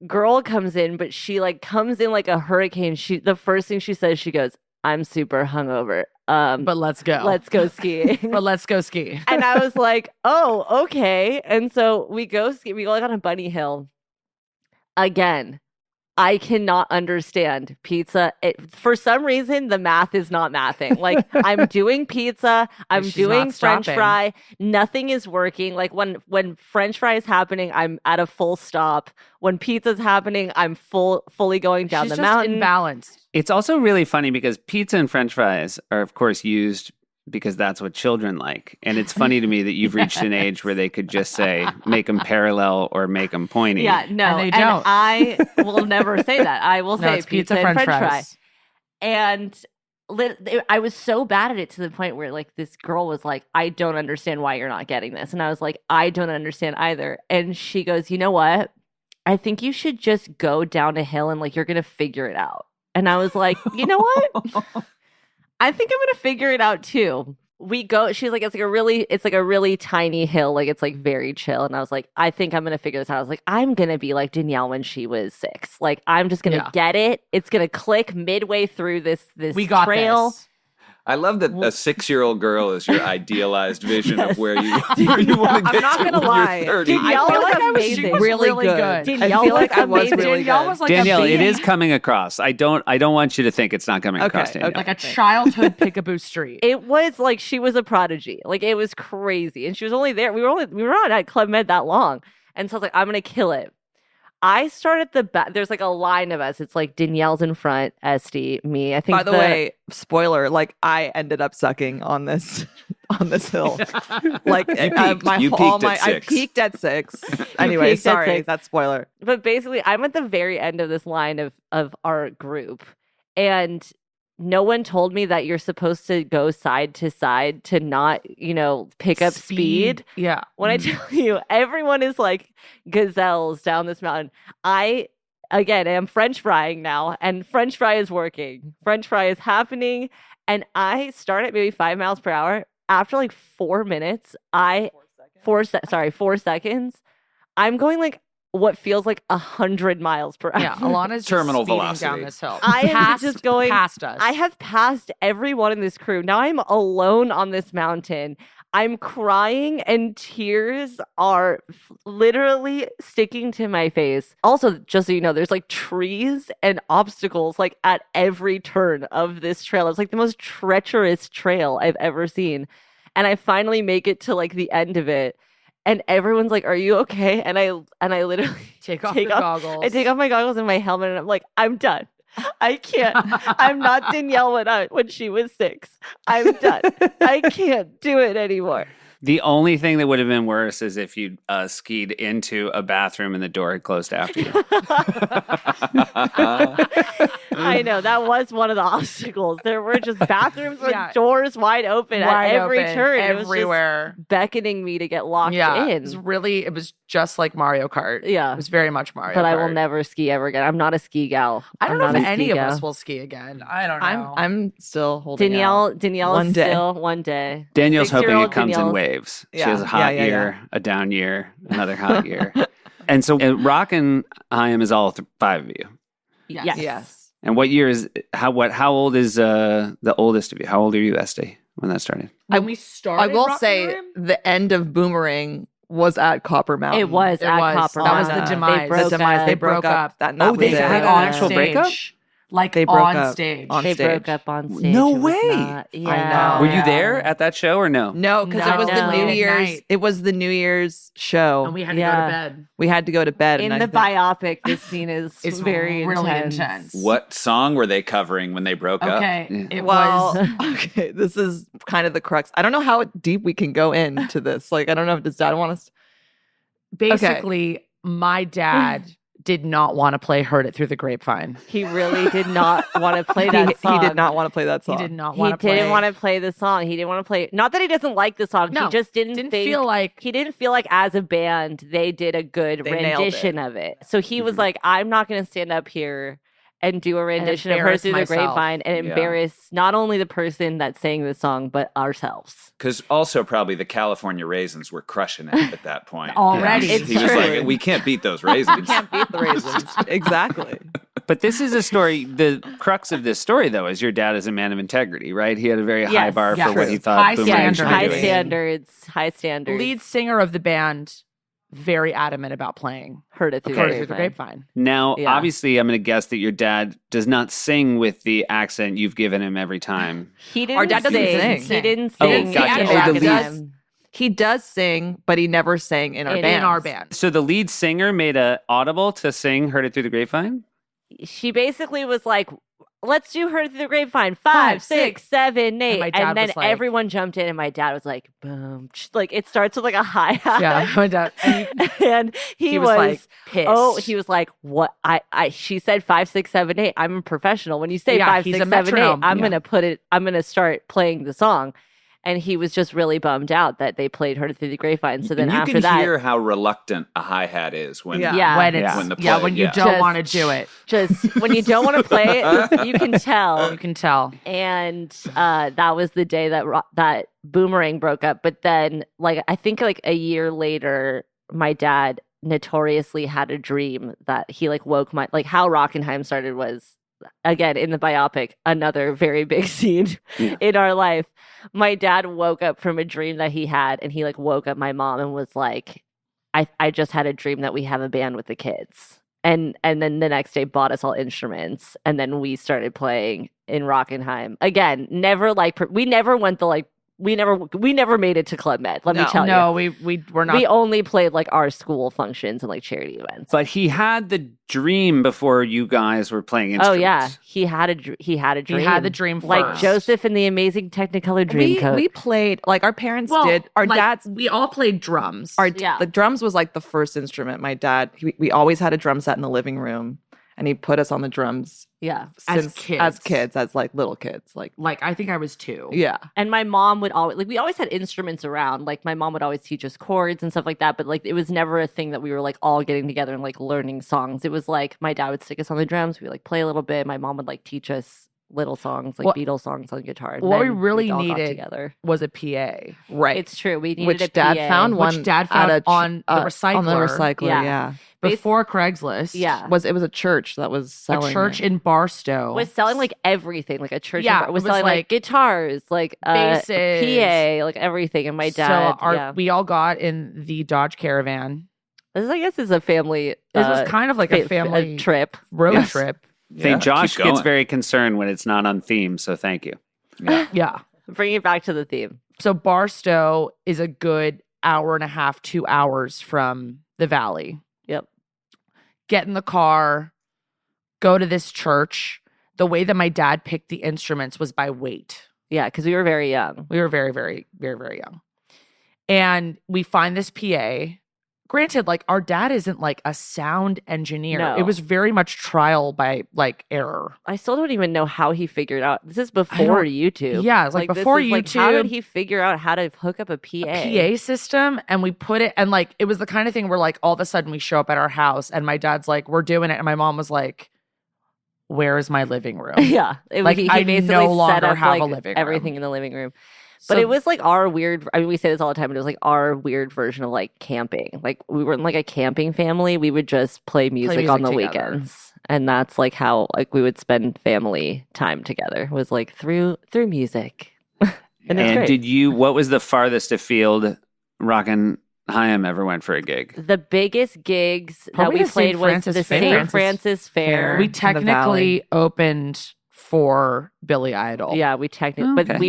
girl comes in, but she like comes in like a hurricane. The first thing she says, she goes, I'm super hungover. But let's go. Let's go skiing. But let's go ski. And I was like, oh, okay. And so we go ski. We go like on a bunny hill. Again, I cannot understand pizza. For some reason, the math is not mathing. Like I'm doing pizza, I'm She's doing not French stopping. fry. Nothing is working. Like when French fry is happening, I'm at a full stop. When pizza's happening, I'm fully going down She's the just mountain. imbalanced. It's also really funny because pizza and French fries are, of course, used because that's what children like. And it's funny to me that you've reached an age where they could just say, make them parallel or make them pointy. Yeah, no, And they don't. I will never say that. I will No, say it's pizza and French fry. fries. And I was so bad at it to the point where like this girl was like, I don't understand why you're not getting this. And I was like, I don't understand either. And she goes, you know what? I think you should just go down a hill and like you're going to figure it out. And I was like, you know what? I think I'm going to figure it out too. We go, she's like, it's like a really tiny hill. Like it's like very chill. And I was like, I think I'm going to figure this out. I was like, I'm going to be like Danielle when she was 6. Like, I'm just going to get it. It's going to click midway through this We got trail. this. I love that a 6-year-old girl is your idealized vision Yes. of where you want to get I'm not to gonna when lie. you're 30. Danielle I feel was like I was amazing. really really good. good. Danielle I feel like was I was amazing. really Danielle good. was like Danielle, a it baby. is coming across. I don't want you to think it's not coming across, Okay, Danielle. okay. Like a childhood Pickaboo Street. It was like she was a prodigy. Like it was crazy. And she was only there. We were on at Club Med that long. And so I was like, I'm gonna kill it. I started the back. There's like a line of us. It's like Danielle's in front, Este, me. I think. By the way, spoiler, like I ended up sucking on this hill. Like peaked. my You whole peaked at I 6. peaked at 6. Anyway, peaked at sorry, 6. that's spoiler. But basically, I'm at the very end of this line of our group, and no one told me that you're supposed to go side to side to not, pick up speed. Yeah. When I tell you, everyone is like gazelles down this mountain. I, again, am French frying now, and French fry is working. French fry is happening, and I start at maybe 5 miles per hour. After like 4 minutes, 4 seconds, I'm going like what feels like 100 miles per hour. Yeah. Alana's Terminal just speeding velocity. down this hill. I am just going past us. I have passed everyone in this crew. Now I'm alone on this mountain. I'm crying and tears are literally sticking to my face. Also, just so you know, there's like trees and obstacles like at every turn of this trail. It's like the most treacherous trail I've ever seen. And I finally make it to like the end of it. And everyone's like, "Are you okay?" And I literally take off take your off- goggles. I take off my goggles and my helmet, and I'm like, "I'm done. I can't. I'm not Danielle when she was 6. I'm done. I can't do it anymore." The only thing that would have been worse is if you skied into a bathroom and the door had closed after you. I know that was one of the obstacles. There were just bathrooms with Yeah. doors wide open Wide at every open, turn. everywhere. It was just beckoning me to get locked Yeah. in. It was just like Mario Kart. Yeah. It was very much Mario But Kart. I will never ski ever again. I'm not a ski gal. I don't I'm know if not a any ski of gal. us will ski again. I don't know. I'm still holding out. Danielle One is day. still one day. Danielle's hoping it 6-year-old comes in Danielle's- waves. She Yeah, has a hot yeah, year, a down year, another hot year. And so Rockinhaim is all 5 of you. Yes. Yes. And what year is how old is the oldest of you? How old are you, Este? when that started. When we started, I will say Rockinhaim, the end of Boomerang was at Copper Mountain. It was at Copper That was Mountain. the demise. They broke up. They broke up. That Oh, was they it. had an on actual stage. breakup? Like They broke on up stage. on They stage. broke up on stage. No It was way. not- I yeah. know. Were you there at that show or no? No, because it was No. the New Late at Year's. night. It was the New Year's show. And we had to go Yeah. to bed. We had to go to bed. In and the I think- biopic, this scene is It's very really intense. What song were they covering when they broke up? Okay. Yeah. It Well, was okay, this is kind of the crux. I don't know how deep we can go into this. Like, I don't know if does Dad want us. basically my dad did not want to play Heard It Through the Grapevine. He really did not want to play that He song. did not want to play that He song. did not He want to play. didn't want to play the song. He didn't want to play. Not that he doesn't like the song. No, he just didn't Didn't think, feel like he didn't feel like as a band they did a good They nailed rendition of it. So he was like, I'm not going to stand up here and do a rendition of Her embarrass Through the myself. Grapevine and Yeah. embarrass not only the person that sang the song but ourselves. Because also probably the California Raisins were crushing it at that point. Already. He was It's like, true. we can't beat those raisins. We can't beat the raisins. Exactly. But this is a story. The crux of this story, though, is your dad is a man of integrity, right? He had a very high Yes, bar yeah. for what he thought High Boomerang should be High doing. standards. High standards. lead singer of the band, very adamant about playing Heard It Through Heard the It Through the Grapevine. Grapevine. Now, Yeah. obviously, I'm going to guess that your dad does not sing with the accent you've given him every time. He didn't Our dad doesn't sing. sing. He didn't Oh, sing. gotcha. in Oh, the our lead- time. He does sing, but he never sang in our band. In our band. So the lead singer made a audible to sing "Heard It Through the Grapevine." She basically was like, let's do Her Through the Grapevine. 5, 6, 7, 8. my And, dad then was like- everyone jumped in, and my dad was like, boom. Like, it starts with like a hi hat. Yeah, my dad. And And he, was like pissed. oh, he was like, what? She said 5, 6, 7, 8. I'm a professional. When you say Yeah, 5, he's 6, a 7, 8, metronome. I'm Yeah. going to start playing the song. And he was just really bummed out that they played Her Through the Grapevine. So then and you after can that, hear how reluctant a hi-hat is when Yeah. when it's When the yeah, play- when you yeah. don't Just- want to do it, just when you don't want to play it, you can tell. you can tell. And that was the day that Boomerang broke up. But then, like, I think like a year later, my dad notoriously had a dream that he like woke my like how Rockinhaim started was again in the biopic another very big scene Yeah. in our life. My dad woke up from a dream that he had, and he like woke up my mom and was like, I just had a dream that we have a band with the kids. And then the next day bought us all instruments, and then we started playing in Rockinhaim. Again, never like we never went the like we never made it to Club Med. Let me tell you. No, we're not. We only played like our school functions and like charity events. But he had the dream before you guys were playing Oh instruments. yeah, he had a dream. He had the dream like first. Joseph and the Amazing Technicolor Dreamcoat. We played like our parents Well, did. Our like, dads. we all played drums. Yeah. The drums was like the first instrument. My dad. We always had a drum set in the living room, and he put us on the drums yeah. As kids. as like little kids. Like Like I think I was 2. yeah. And my mom would always like we always had instruments around. Like my mom would always teach us chords and stuff like that. But like it was never a thing that we were like all getting together and like learning songs. It was like my dad would stick us on the drums. We like play a little bit. My mom would like teach us little songs, like What- Beatles songs on guitar. and what we then really we all got needed together. Was a PA. Right. It's true. We needed which a dad PA. found Which one. Dad found at on the On the recycler. recycler. Yeah. Yeah. Before Craigslist. Yeah. It was a church that was selling A church it. in Barstow. Was selling like everything, like a church. Yeah, was it was, selling like like, guitars, like basses. PA, like everything. And my dad, So we all got in the Dodge Caravan. this I guess is a family. This was kind of like a family trip. road Yes. trip. Yeah, St. Josh keep gets going. very concerned when it's not on theme, so thank you. Yeah. Bring it back to the theme. So Barstow is a good hour and a half, 2 hours from the valley. Yep. Get in the car, go to this church. The way that my dad picked the instruments was by weight. Yeah, because we were very young. We were very, very, very, very young. And we find this PA. Granted, like our dad isn't like a sound engineer. No. It was very much trial by like error. I still don't even know how he figured out. This is don't- before YouTube. Yeah, it's like this before is, like, how did YouTube. he figure out how to hook up a PA? PA system, and we put it, and like it was the kind of thing where like all of a sudden we show up at our house and my dad's like, we're doing it, and my mom was like, where is my living room? Yeah, Like, he I basically no set longer up have a like, living room. everything in the living room. But So- it was like our weird. I mean, we say this all the time, but it was like our weird version of like camping. Like we weren't like a camping family. We would just play music on the music together. weekends, and that's like how like we would spend family time together. Was like through music. And it's And great. what was the farthest afield Rockinhaim ever went for a gig? The biggest gigs Probably that we the St. played was Francis the Fair. St. Francis Fair. We in the technically Valley. opened for Billy Idol. Yeah, we technically, but Okay.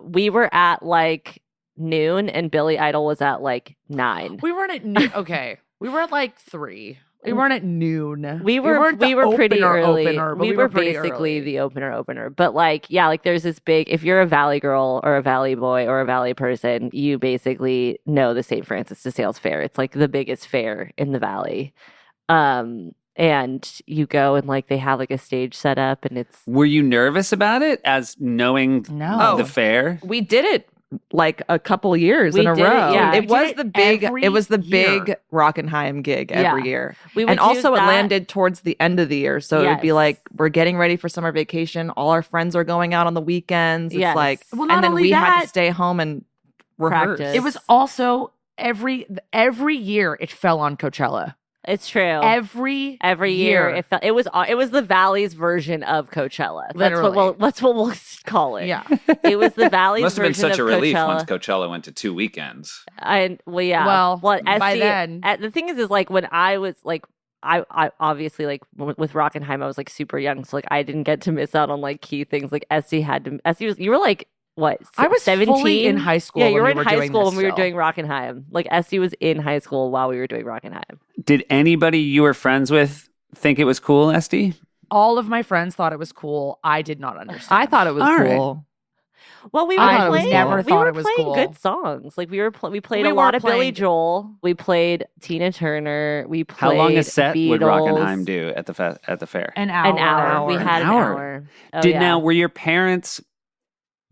we were at like noon, and Billy Idol was at like 9. We weren't at noon. Okay. We were at like 3. We weren't at noon. We were weren't the pretty early. opener, but we were pretty basically early. the opener. But like, yeah, like there's this big. If you're a Valley girl or a Valley boy or a Valley person, you basically know the St. Francis de Sales Fair. It's like the biggest fair in the Valley. And you go and like they have like a stage set up, and it's Were you nervous about it as knowing No. the fair? We did it like a couple years We in a did it, row. yeah. It We was did the it big. every It was the year. big Rockinheim gig every Yeah. year. we would And do also, it that. landed towards the end of the year, so it would be Yes. like we're getting ready for summer vacation. All our friends are going out on the weekends. It's Yes. like, Well, not and then only we had that- to stay home and rehearse. Practice. It was also every year it fell on Coachella. It's true. Every year it was the Valley's version of Coachella. Literally. That's what we'll call it. Yeah. It was the Valley's Must have been version such a of relief Coachella. once Coachella went to 2 weekends. Yeah. Well, by Este, then- the thing is like when I was like, I obviously like with Rockinheim, I was like super young, so like I didn't get to miss out on like key things. Like you were like what? I was 17 fully in high school. Yeah, when you were we in were high doing school this when we were still. doing Rockinheim. Like Este was in high school while we were doing Rockinheim. Did anybody you were friends with think it was cool, Este? All of my friends thought it was cool. I did not understand. I thought it was All right. cool. Well, we I were playing. never we thought were it was playing cool. good songs. Like we played We a lot were of Billy playing- Joel. We played Tina Turner. We played How long a set would Beatles. Rockinheim do at the fair? An hour. An hour. We An had an hour. hour. Oh, yeah. Now were your parents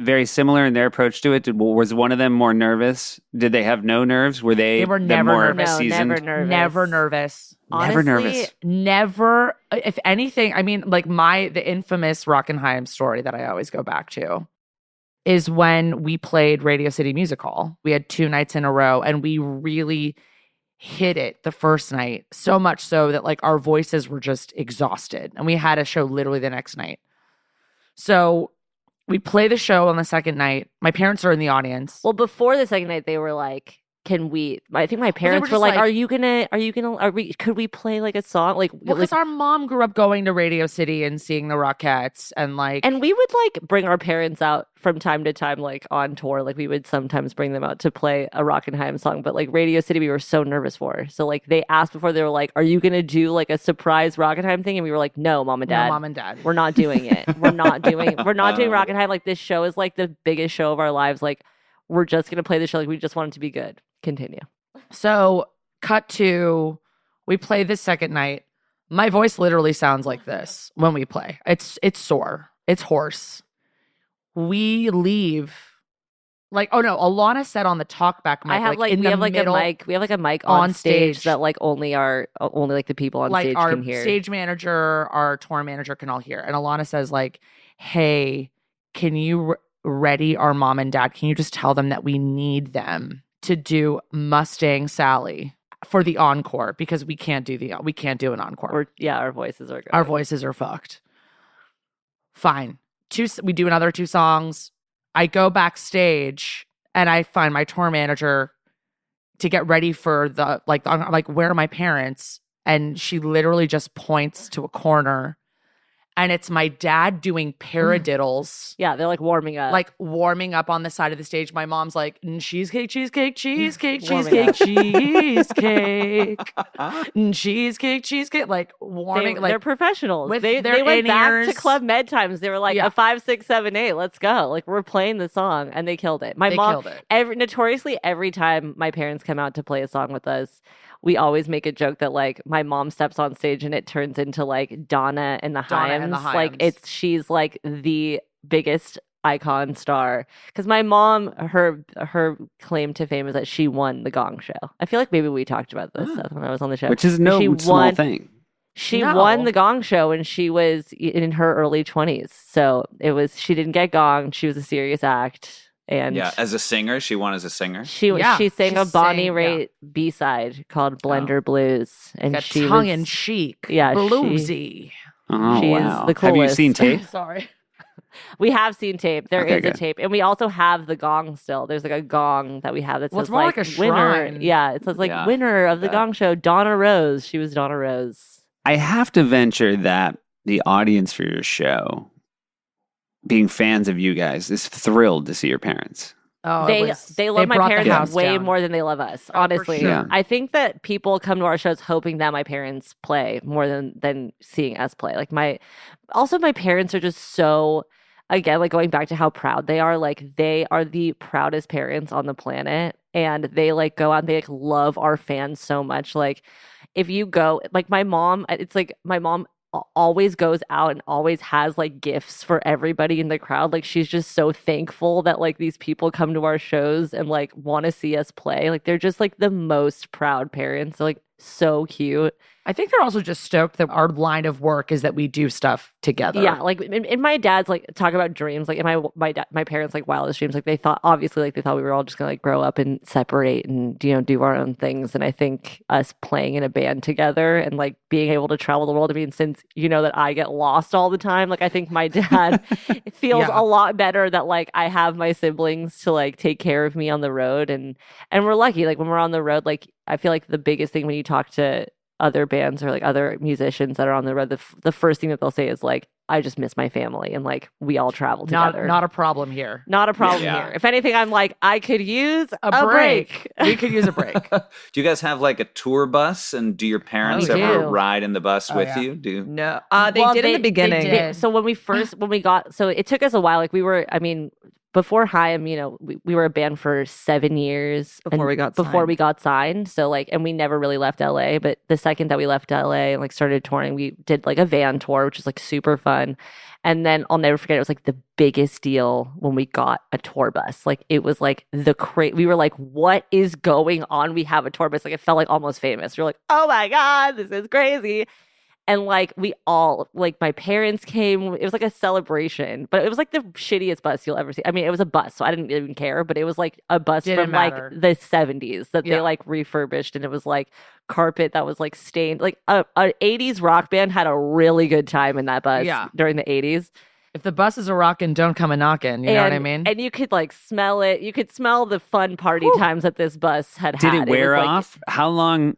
very similar in their approach to it? Was one of them more nervous? Did they have no nerves? Were they? They were the never more nervous. No, seasoned? never nervous. Never nervous. Never Honestly, nervous. Never. If anything, I mean, like the infamous Rockinheim story that I always go back to is when we played Radio City Music Hall. We had 2 nights in a row, and we really hit it the first night, so much so that like our voices were just exhausted, and we had a show literally the next night. So we play the show on the second night. My parents are in the audience. Well, before the second night, they were like, "Can we?" I think my parents were just like, like- Could we play like a song? Like, Because our mom grew up going to Radio City and seeing the Rockettes, and like, and we would like bring our parents out from time to time, like on tour. Like we would sometimes bring them out to play a Rockinheim song, but like Radio City, we were so nervous for. So like they asked before, they were like, "Are you gonna do like a surprise Rockinheim thing?" And we were like, "No, mom and dad, no, mom and dad. we're not doing it. We're not doing Rockinheim. Like this show is like the biggest show of our lives. Like we're just gonna play the show. Like we just want it to be good. Continue." So, cut to, we play this second night. My voice literally sounds like this when we play. It's sore. It's hoarse. We leave. Like, oh no, Alana said on the talkback mic, I have like in we the have like middle, a mic. We have like a mic on on stage stage. that like only like the people on like stage our can hear. stage manager, our tour manager can all hear. And Alana says like, "Hey, can you ready our mom and dad? Can you just tell them that we need them to do Mustang Sally for the encore because we can't do an encore. Our voices are good. Our voices are fucked." Fine. We do another 2 songs. I go backstage and I find my tour manager to get ready for I'm like, "Where are my parents?" And she literally just points to a corner, and it's my dad doing paradiddles. Yeah, they're like warming up. Like warming up on the side of the stage. My mom's like, "Cheesecake, cheesecake, cheesecake, Warming cheesecake, up. cheesecake, cheesecake," like warming. they're professionals. with They their went back to in-ears. Club Med times. They were like Yeah. a 5, 6, 7, 8. Let's go. Like we're playing the song, and they killed it. My They mom killed it. notoriously every time my parents come out to play a song with us, we always make a joke that like my mom steps on stage and it turns into like Donna and the Donna and the Haims. Like Haims. she's like the biggest icon star, because my mom, her claim to fame is that she won the Gong Show. I feel like maybe we talked about this Seth, when I was on the show, Which is no She small won- thing. She No. won the Gong Show and she was in her early 20s. So she didn't get gonged. She was a serious act. And Yeah, as a singer, she won as a singer. she Yeah, sang she a Bonnie sang, Raitt B-side called Blender Blues. And Got she tongue in was, cheek. Yeah, bluesy. Oh She's wow! the Have you coolest. seen tape? Sorry. We have seen tape. There Okay, is a good. tape. And we also have the gong still. There's like a gong that we have that Well, it's says more like, like a winner. shrine. Yeah, it says like Yeah, winner of the that. gong show, Donna Rose. She was Donna Rose. I have to venture that the audience for your show, being fans of you guys, is thrilled to see your parents. Oh, They love my brought the parents house way down. more than they love us. Oh, for Honestly, sure. I think that people come to our shows hoping that my parents play more than seeing us play. Like my parents are just so, again, like going back to how proud they are. Like they are the proudest parents on the planet, and they like go out and they like love our fans so much. Like if you go, like my mom, it's like my mom always goes out and always has like gifts for everybody in the crowd. Like she's just so thankful that like these people come to our shows and like want to see us play. Like they're just like the most proud parents. They're, like so cute. I think they're also just stoked that our line of work is that we do stuff together. Yeah, like in my dad's like talk about dreams. Like in my parents like wildest dreams. Like they thought we were all just gonna like grow up and separate and do our own things. And I think us playing in a band together and like being able to travel the world. I mean, since you know that I get lost all the time, like I think my dad feels Yeah. a lot better that like I have my siblings to like take care of me on the road. And we're lucky. Like when we're on the road, like I feel like the biggest thing when you talk to other bands or like other musicians that are on the road, the first thing that they'll say is like, I just miss my family, and like we all travel together. Not a problem here. Not a problem Yeah. here. If anything, I'm like, I could use A break. We could use a break. Do you guys have like a tour bus, and do your parents We ever do. ride in the bus with yeah. you? Do No, they Well, did in the they beginning. did. So when we got, so it took us a while. Like we were, I mean, before Haim, we were a band for 7 years Before and we got before signed. we got signed. So like, and we never really left LA. But the second that we left LA and like started touring, we did like a van tour, which was like super fun. And then I'll never forget, it was like the biggest deal when we got a tour bus. Like it was like we were like, what is going on? We have a tour bus. Like it felt like almost famous. We were like, oh my God, this is crazy. And like we all, like my parents came. It was like a celebration, but it was like the shittiest bus you'll ever see. I mean, it was a bus, so I didn't even care. But it was like a bus Didn't from matter. like the 70s that they Yeah. like refurbished, and it was like carpet that was like stained. Like a 80s rock band had a really good time in that bus Yeah. during the 80s. If the buses are rocking, don't come a knocking. You know what I mean? And you could like smell it. You could smell the fun party times that this bus had. Did had. it wear was, like, off? How long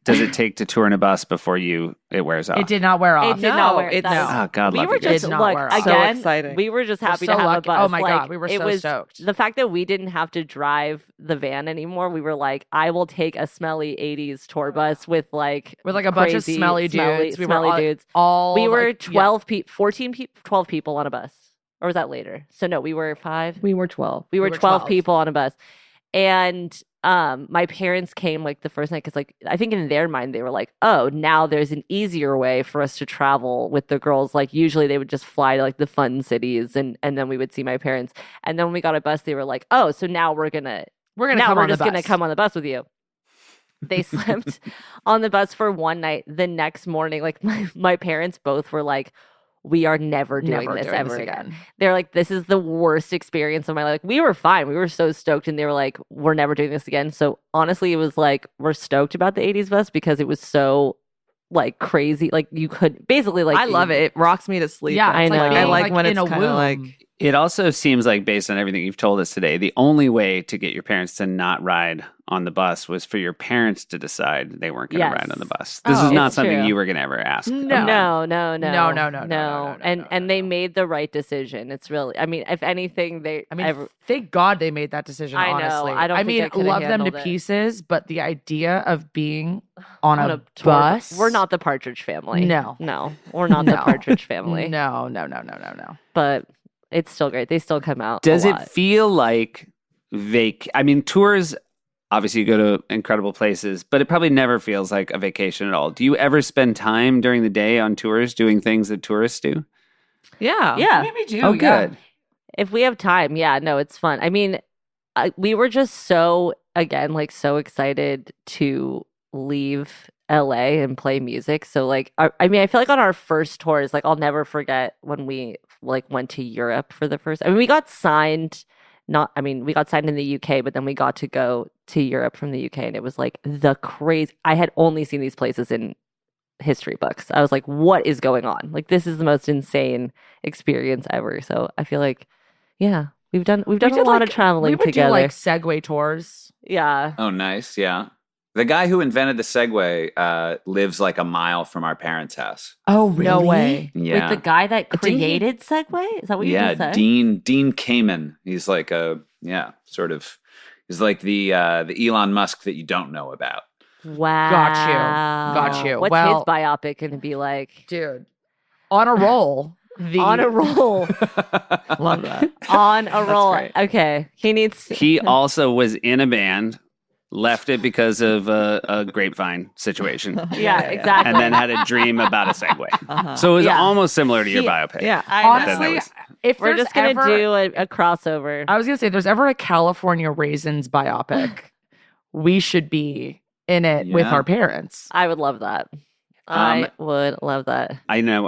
does it take to tour in a bus before it wears off? It did not wear off. It did not wear. it's- that- Oh God, we love were you guys. just Did not like wear off. So again. exciting. We were just We're happy so to have lucky. a bus. Oh my Like, God, we were it so was, stoked. The fact that we didn't have to drive the van anymore, we were like, I will take a smelly '80s tour bus with like With like a bunch of crazy, smelly dudes. We were smelly all- dudes. All We were like, 12 people, 14 people, 12 people on a bus, or was that later? So no, we were 5. We were 12. We were were 12 12. people on a bus. And my parents came like the first night because like I think in their mind they were like, oh, now there's an easier way for us to travel with the girls. Like usually they would just fly to like the fun cities and then we would see my parents. And then when we got a bus, they were like, oh, so now we're We're gonna now come we're on the just gonna bus. come on the bus with you. They slept on the bus for one night. The next morning, like my parents both were like, we are never doing this ever again. They're like, this is the worst experience of my life. Like, we were fine. We were so stoked. And they were like, we're never doing this again. So honestly, it was like, we're stoked about the 80s bus because it was so like crazy. Like you could basically like. I love it. It rocks me to sleep. Yeah, I It's like, know. I being, like when in it's a kind of like womb. It also seems like, based on everything you've told us today, the only way to get your parents to not ride on the bus was for your parents to decide they weren't going to Yes. ride on the bus. This Oh, is not it's something true. you were going to ever ask. No. them. No. And they made the right decision. It's really, I mean, if anything, they. I mean, thank God they made that decision. I know. Honestly, I don't think mean, I could've love them to handled it. pieces, but the idea of being on a tour bus, We're not the Partridge Family. No. We're not the No. Partridge Family. No. But it's still great. They still come out. Does a it lot. feel like I mean, tours, obviously you go to incredible places, but it probably never feels like a vacation at all. Do you ever spend time during the day on tours doing things that tourists do? yeah. Yeah. Maybe do. Oh, good. If we have time, yeah, no, it's fun. I mean, we were just so, again, like so excited to leave LA and play music. So like, I mean, I feel like on our first tours, like I'll never forget when we like went to Europe for the first. I mean, we got signed. We got signed in the UK, but then we got to go to Europe from the UK, and it was like the crazy. I had only seen these places in history books. I was like, what is going on? Like, this is the most insane experience ever. So I feel like, yeah, we've done a did, lot of like, traveling we would together. do like Segway tours. Yeah. Oh, nice. Yeah. The guy who invented the Segway lives like a mile from our parents' house. Oh, No way. Yeah. With the guy that Didn't he- created Segway? Is that what you just said? Dean Kamen. He's like sort of he's like the Elon Musk that you don't know about. Wow. Got you. What's Well- his biopic going to be like? Dude, on a roll. On a roll. Love that. On a roll. great. Okay. He needs. He also was in a band, left it because of a grapevine situation, Yeah, exactly. and then had a dream about a Segway. Uh-huh. So it was Yeah. almost similar to your He- biopic. Yeah. Honestly, was- if We're there's just going to ever- do a crossover. I was gonna say, if there's ever a California Raisins biopic, we should be in it with Yeah. our parents. I would love that. I would love that. I know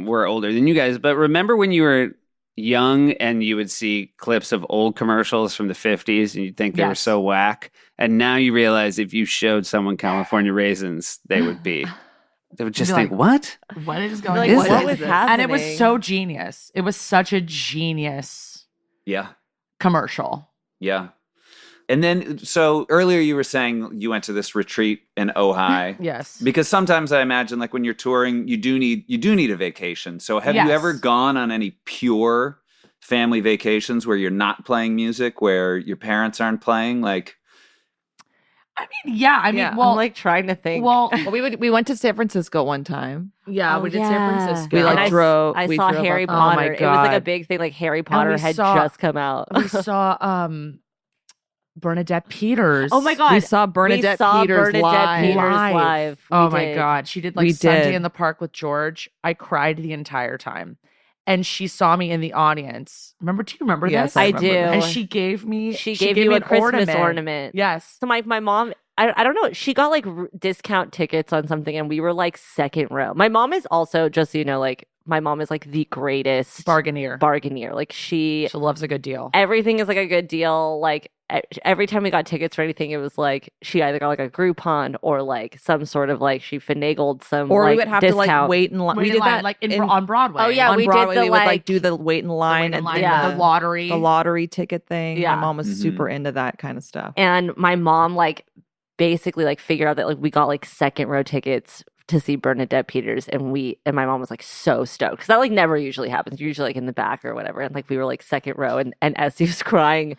we're older than you guys, but remember when you were young and you would see clips of old commercials from the 50s and you'd think they were Yes. so whack, and now you realize if you showed someone California Raisins, they would just Be think, like, what? What is Like, going what on? was this? happening? And it was so genius. It was such a genius Yeah. commercial. Yeah. And then, so earlier you were saying you went to this retreat in Ojai. Yes. Because sometimes I imagine, like when you're touring, you do need a vacation. So have Yes. you ever gone on any pure family vacations where you're not playing music, where your parents aren't playing? Like, I mean, yeah. I mean, Yeah. well, I'm like trying to think. well, We went to San Francisco one time. yeah, Oh, we did yeah. San Francisco. We, like, And I drove- I we saw drove Harry up- Oh, my Potter. It was like a God. big thing. Like Harry Potter we had saw- just come out. We saw Bernadette Peters. Oh my God. We saw Bernadette we saw Peters Bernadette live. Peters Live. live. Oh We my did. God. She did like We Sunday did. in the Park with George. I cried the entire time. And she saw me in the audience. Do you remember Yes, this? I I remember do. that. And she gave me She gave me you a an Christmas ornament. Yes. So my mom, I don't know, she got like discount tickets on something and we were like second row. My mom is also, just so you know, like my mom is like the greatest bargaineer. Like She loves a good deal. everything is like a good deal. Like every time we got tickets for anything, it was like she either got like a Groupon or like some sort of like she finagled some Or like, we would have discount. to like wait in line. Wait We in did line, that like in- on Broadway. Oh, yeah, on we did Broadway. the, we would like like- do the wait in line Wait in and line, do yeah. the lottery. the lottery ticket thing. Yeah. My mom was Mhm. super into that kind of stuff. And my mom like basically like figured out that like we got like second row tickets to see Bernadette Peters and my mom was like so stoked because that like never usually happens. You're usually like in the back or whatever. And like we were like second row and Este was crying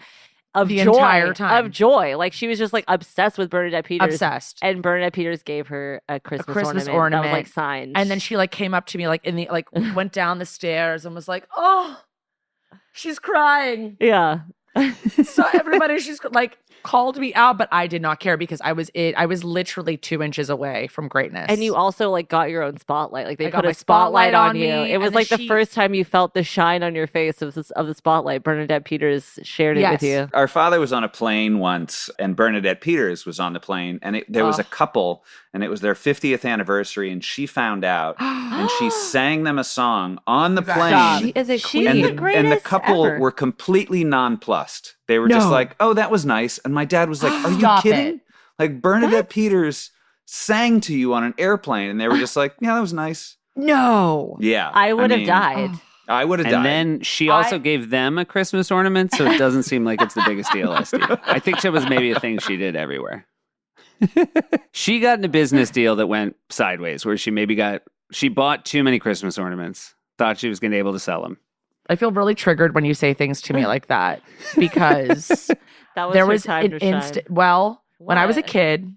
of The joy. entire time. Of joy. Like she was just like obsessed with Bernadette Peters. Obsessed. And Bernadette Peters gave her a Christmas, Christmas ornament that ornament. was like signed. And then she like came up to me like in the like went down the stairs and was like, "Oh, she's crying." yeah. So everybody, she's like called me out, but I did not care because I was literally 2 inches away from greatness. And you also like got your own spotlight. Like they I got put my a spotlight spotlight on on you. me, It was and like then the she- first time you felt the shine on your face of the spotlight. Bernadette Peters shared it with Yes. you. our father was on a plane once, and Bernadette Peters was on the plane, and there was Oh. a couple, and it was their 50th anniversary, and she found out, and she sang them a song on the Stop. plane. She is a She's queen. the and greatest the couple ever. were completely nonplussed. They were just No. like, "Oh, that was nice." And my dad was like, "Are you Stop kidding? it. Like Bernadette That's- Peters sang to you on an airplane," and they were just like, "Yeah, that was nice." No. Yeah, I would have mean, died. Oh. I would have And died. then she also I- gave them a Christmas ornament, so it doesn't seem like it's the biggest deal, Este. I think that was maybe a thing she did everywhere. She got in a business deal that went sideways, where she bought too many Christmas ornaments, thought she was going to be able to sell them. I feel really triggered when you say things to me like that because That was there her was time an to shine. instant. Well, when I was a What? kid,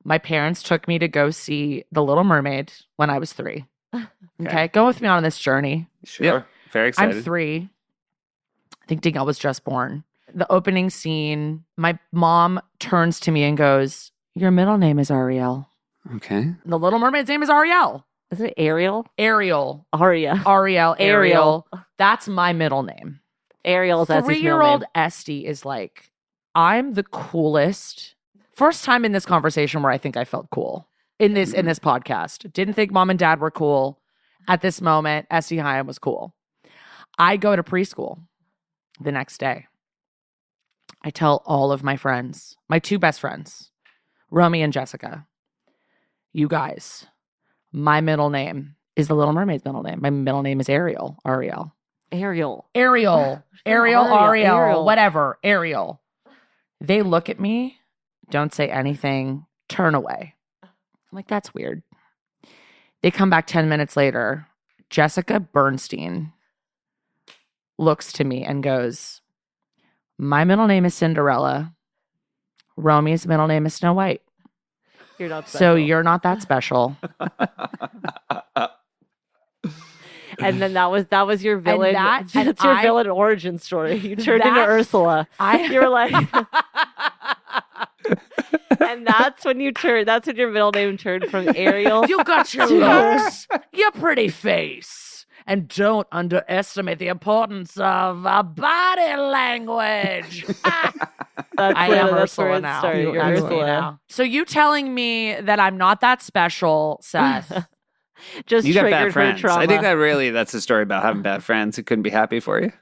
my parents took me to go see The Little Mermaid when I was 3. Okay, go with me on this journey. Sure, Yep. Very excited. I'm 3. I think Danielle was just born. The opening scene, my mom turns to me and goes, "Your middle name is Ariel." Okay. The Little Mermaid's name is Ariel. Is it Ariel? Ariel. Aria. Ariel. Ariel. That's my middle name. Ariel's Estes' middle 3-year-old name. Este is like, I'm the coolest. First time in this conversation where I think I felt cool in this podcast. Didn't think mom and dad were cool. At this moment, Este Haim was cool. I go to preschool the next day. I tell all of my friends, my 2 best friends, Romy and Jessica, you guys, My middle name is the Little Mermaid's middle name. My middle name is Ariel. Ariel. Ariel, whatever. Ariel. They look at me, don't say anything, turn away. I'm like, that's weird. They come back 10 minutes later. Jessica Bernstein looks to me and goes, my middle name is Cinderella. Romy's middle name is Snow White. You're not So you're not that special. And then that was your villain. that's your villain origin story. You turned into Ursula. You were like, and that's when your middle name turned from Ariel. You got your looks, your pretty face, and don't underestimate the importance of body language. I am Ursula now. You're That's me Ursula. now. So you telling me that I'm not that special, Seth? Just You got triggered bad her friends. trauma. I think that's the story about having bad friends who couldn't be happy for you.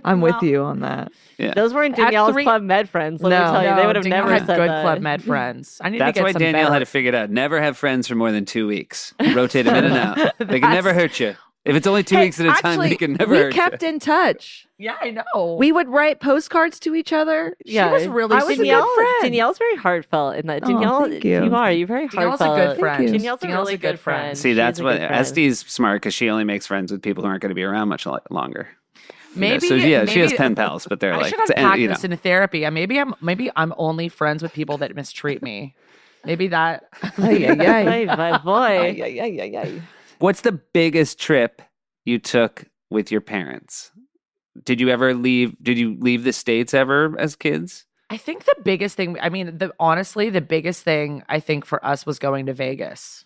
I'm with you on that. Yeah. Those weren't Danielle's Club Med friends. Let me tell you, they would have Danielle never had said good that. Club Med friends. I need That's to get why some Danielle better. had to figure it out. Never have friends for more than 2 weeks. Rotate them in and out. They can never hurt you. If it's only 2 weeks at a time, they can never we hurt kept you. in touch. Yeah, I know. We would write postcards to each other. Yeah, She was really I was a sweet. good friend. Danielle's very heartfelt in that. Oh, Danielle, thank you. you're very Danielle's a heartfelt. good friend. you. Danielle's a really good friend. See, She's that's a what good friend. Este's smart because she only makes friends with people who aren't going to be around much longer. Maybe, So yeah, she has maybe- pen pals, but they're I like, should unpack you know. this in therapy. Maybe I'm only friends with people that mistreat me. Maybe that. Ay, ay, ay. Hey, my boy. Ay, ay, ay, ay, ay. What's the biggest trip you took with your parents? Did you leave the States ever as kids? I think the biggest thing. I mean, honestly, the biggest thing I think for us was going to Vegas.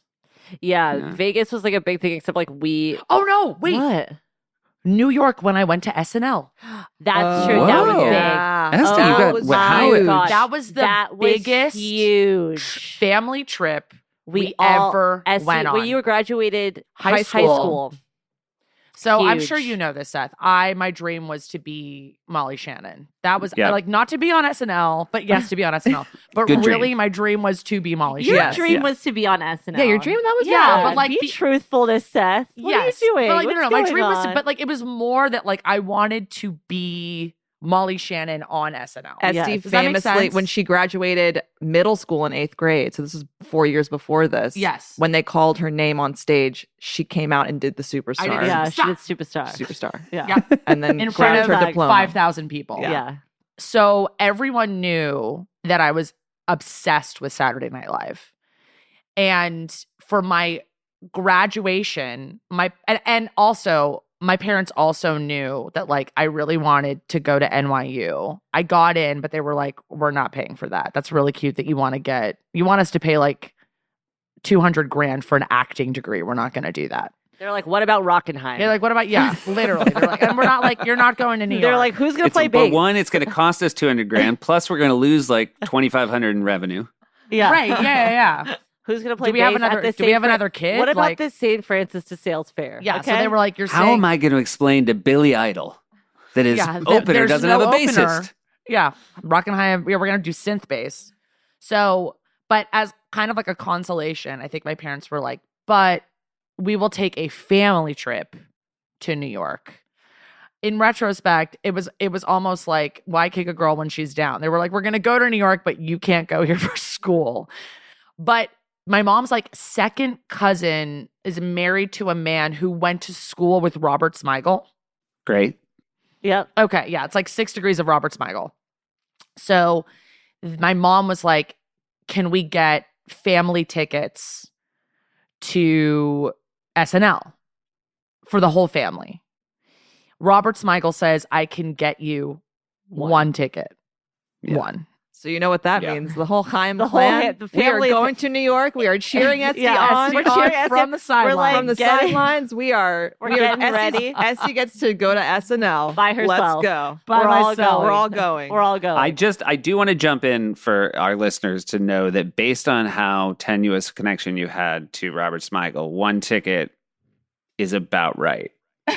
Yeah, Vegas was like a big thing, except like we. Oh no! Wait, What? New York when I went to SNL. That's true. That was Whoa. big. Yeah. Este, you that got- was how- huge. Gosh, That was the that was biggest huge family trip we all- ever Este, went on. When you graduated High high school. school. So I'm Huge. sure you know this, Seth. My dream was to be Molly Shannon. That was Yeah. like not to be on SNL, but yes, to be on SNL. But Good dream. really, my dream was to be Molly Your Shannon. dream was to be on SNL. Yeah, your dream, that was Yeah, good. but like be truthful to Seth. What Yes, are you doing? But like, What's no, my going dream was to, on? but like it was more that like I wanted to be Molly Shannon on SNL. Este Yes. Does that make famously, sense? when she graduated middle school in 8th grade, so this is 4 years before this. Yes. When they called her name on stage, she came out and did the Superstar. I did yeah, Stop. she did Superstar. Superstar. Yeah. Yeah. And then In front grabbed of her like diploma. 5,000 people. Yeah. So everyone knew that I was obsessed with Saturday Night Live. And for my graduation, and also my parents also knew that like I really wanted to go to NYU. I got in, but they were like, we're not paying for that. That's really cute that you want us to pay like $200,000 for an acting degree. We're not going to do that. They're like, what about Rockinhaim? They're like, what about, yeah, literally. They're like, and we're not like, you're not going to New York. They're like, who's gonna play But bass? one, it's going to cost us $200,000. Plus, we're going to lose like $2,500 in revenue. Yeah. Right, yeah. Who's gonna play Do we have bass at another- the do we St. have another kid? What about Like- the St. Francis de Sales Fair? Yeah, okay? so they were like, you're How saying, am I going to explain to Billy Idol that his Yeah, opener there's doesn't no have a opener. bassist? yeah, Rockinhaim, we're going to do synth bass. So, but as kind of like a consolation, I think my parents were like, but we will take a family trip to New York. In retrospect, it was almost like, why kick a girl when she's down? They were like, we're going to go to New York, but you can't go here for school. But my mom's like second cousin is married to a man who went to school with Robert Smigel. Great. Yep. Okay, yeah, it's like 6 degrees of Robert Smigel. So my mom was like, can we get family tickets to SNL for the whole family? Robert Smigel says, I can get you one ticket. Yeah. One. So you know what that Yeah. means. The whole Haim The whole clan. the we are family- going to New York. We are cheering Este Yeah, on. Este on cheering from the sidelines. like, from the getting- sidelines. We're getting ready. Este gets to go to SNL By herself. Let's go. By We're all myself. going. We're all going. We're all going. I do want to jump in for our listeners to know that based on how tenuous a connection you had to Robert Smigel, one ticket is about right.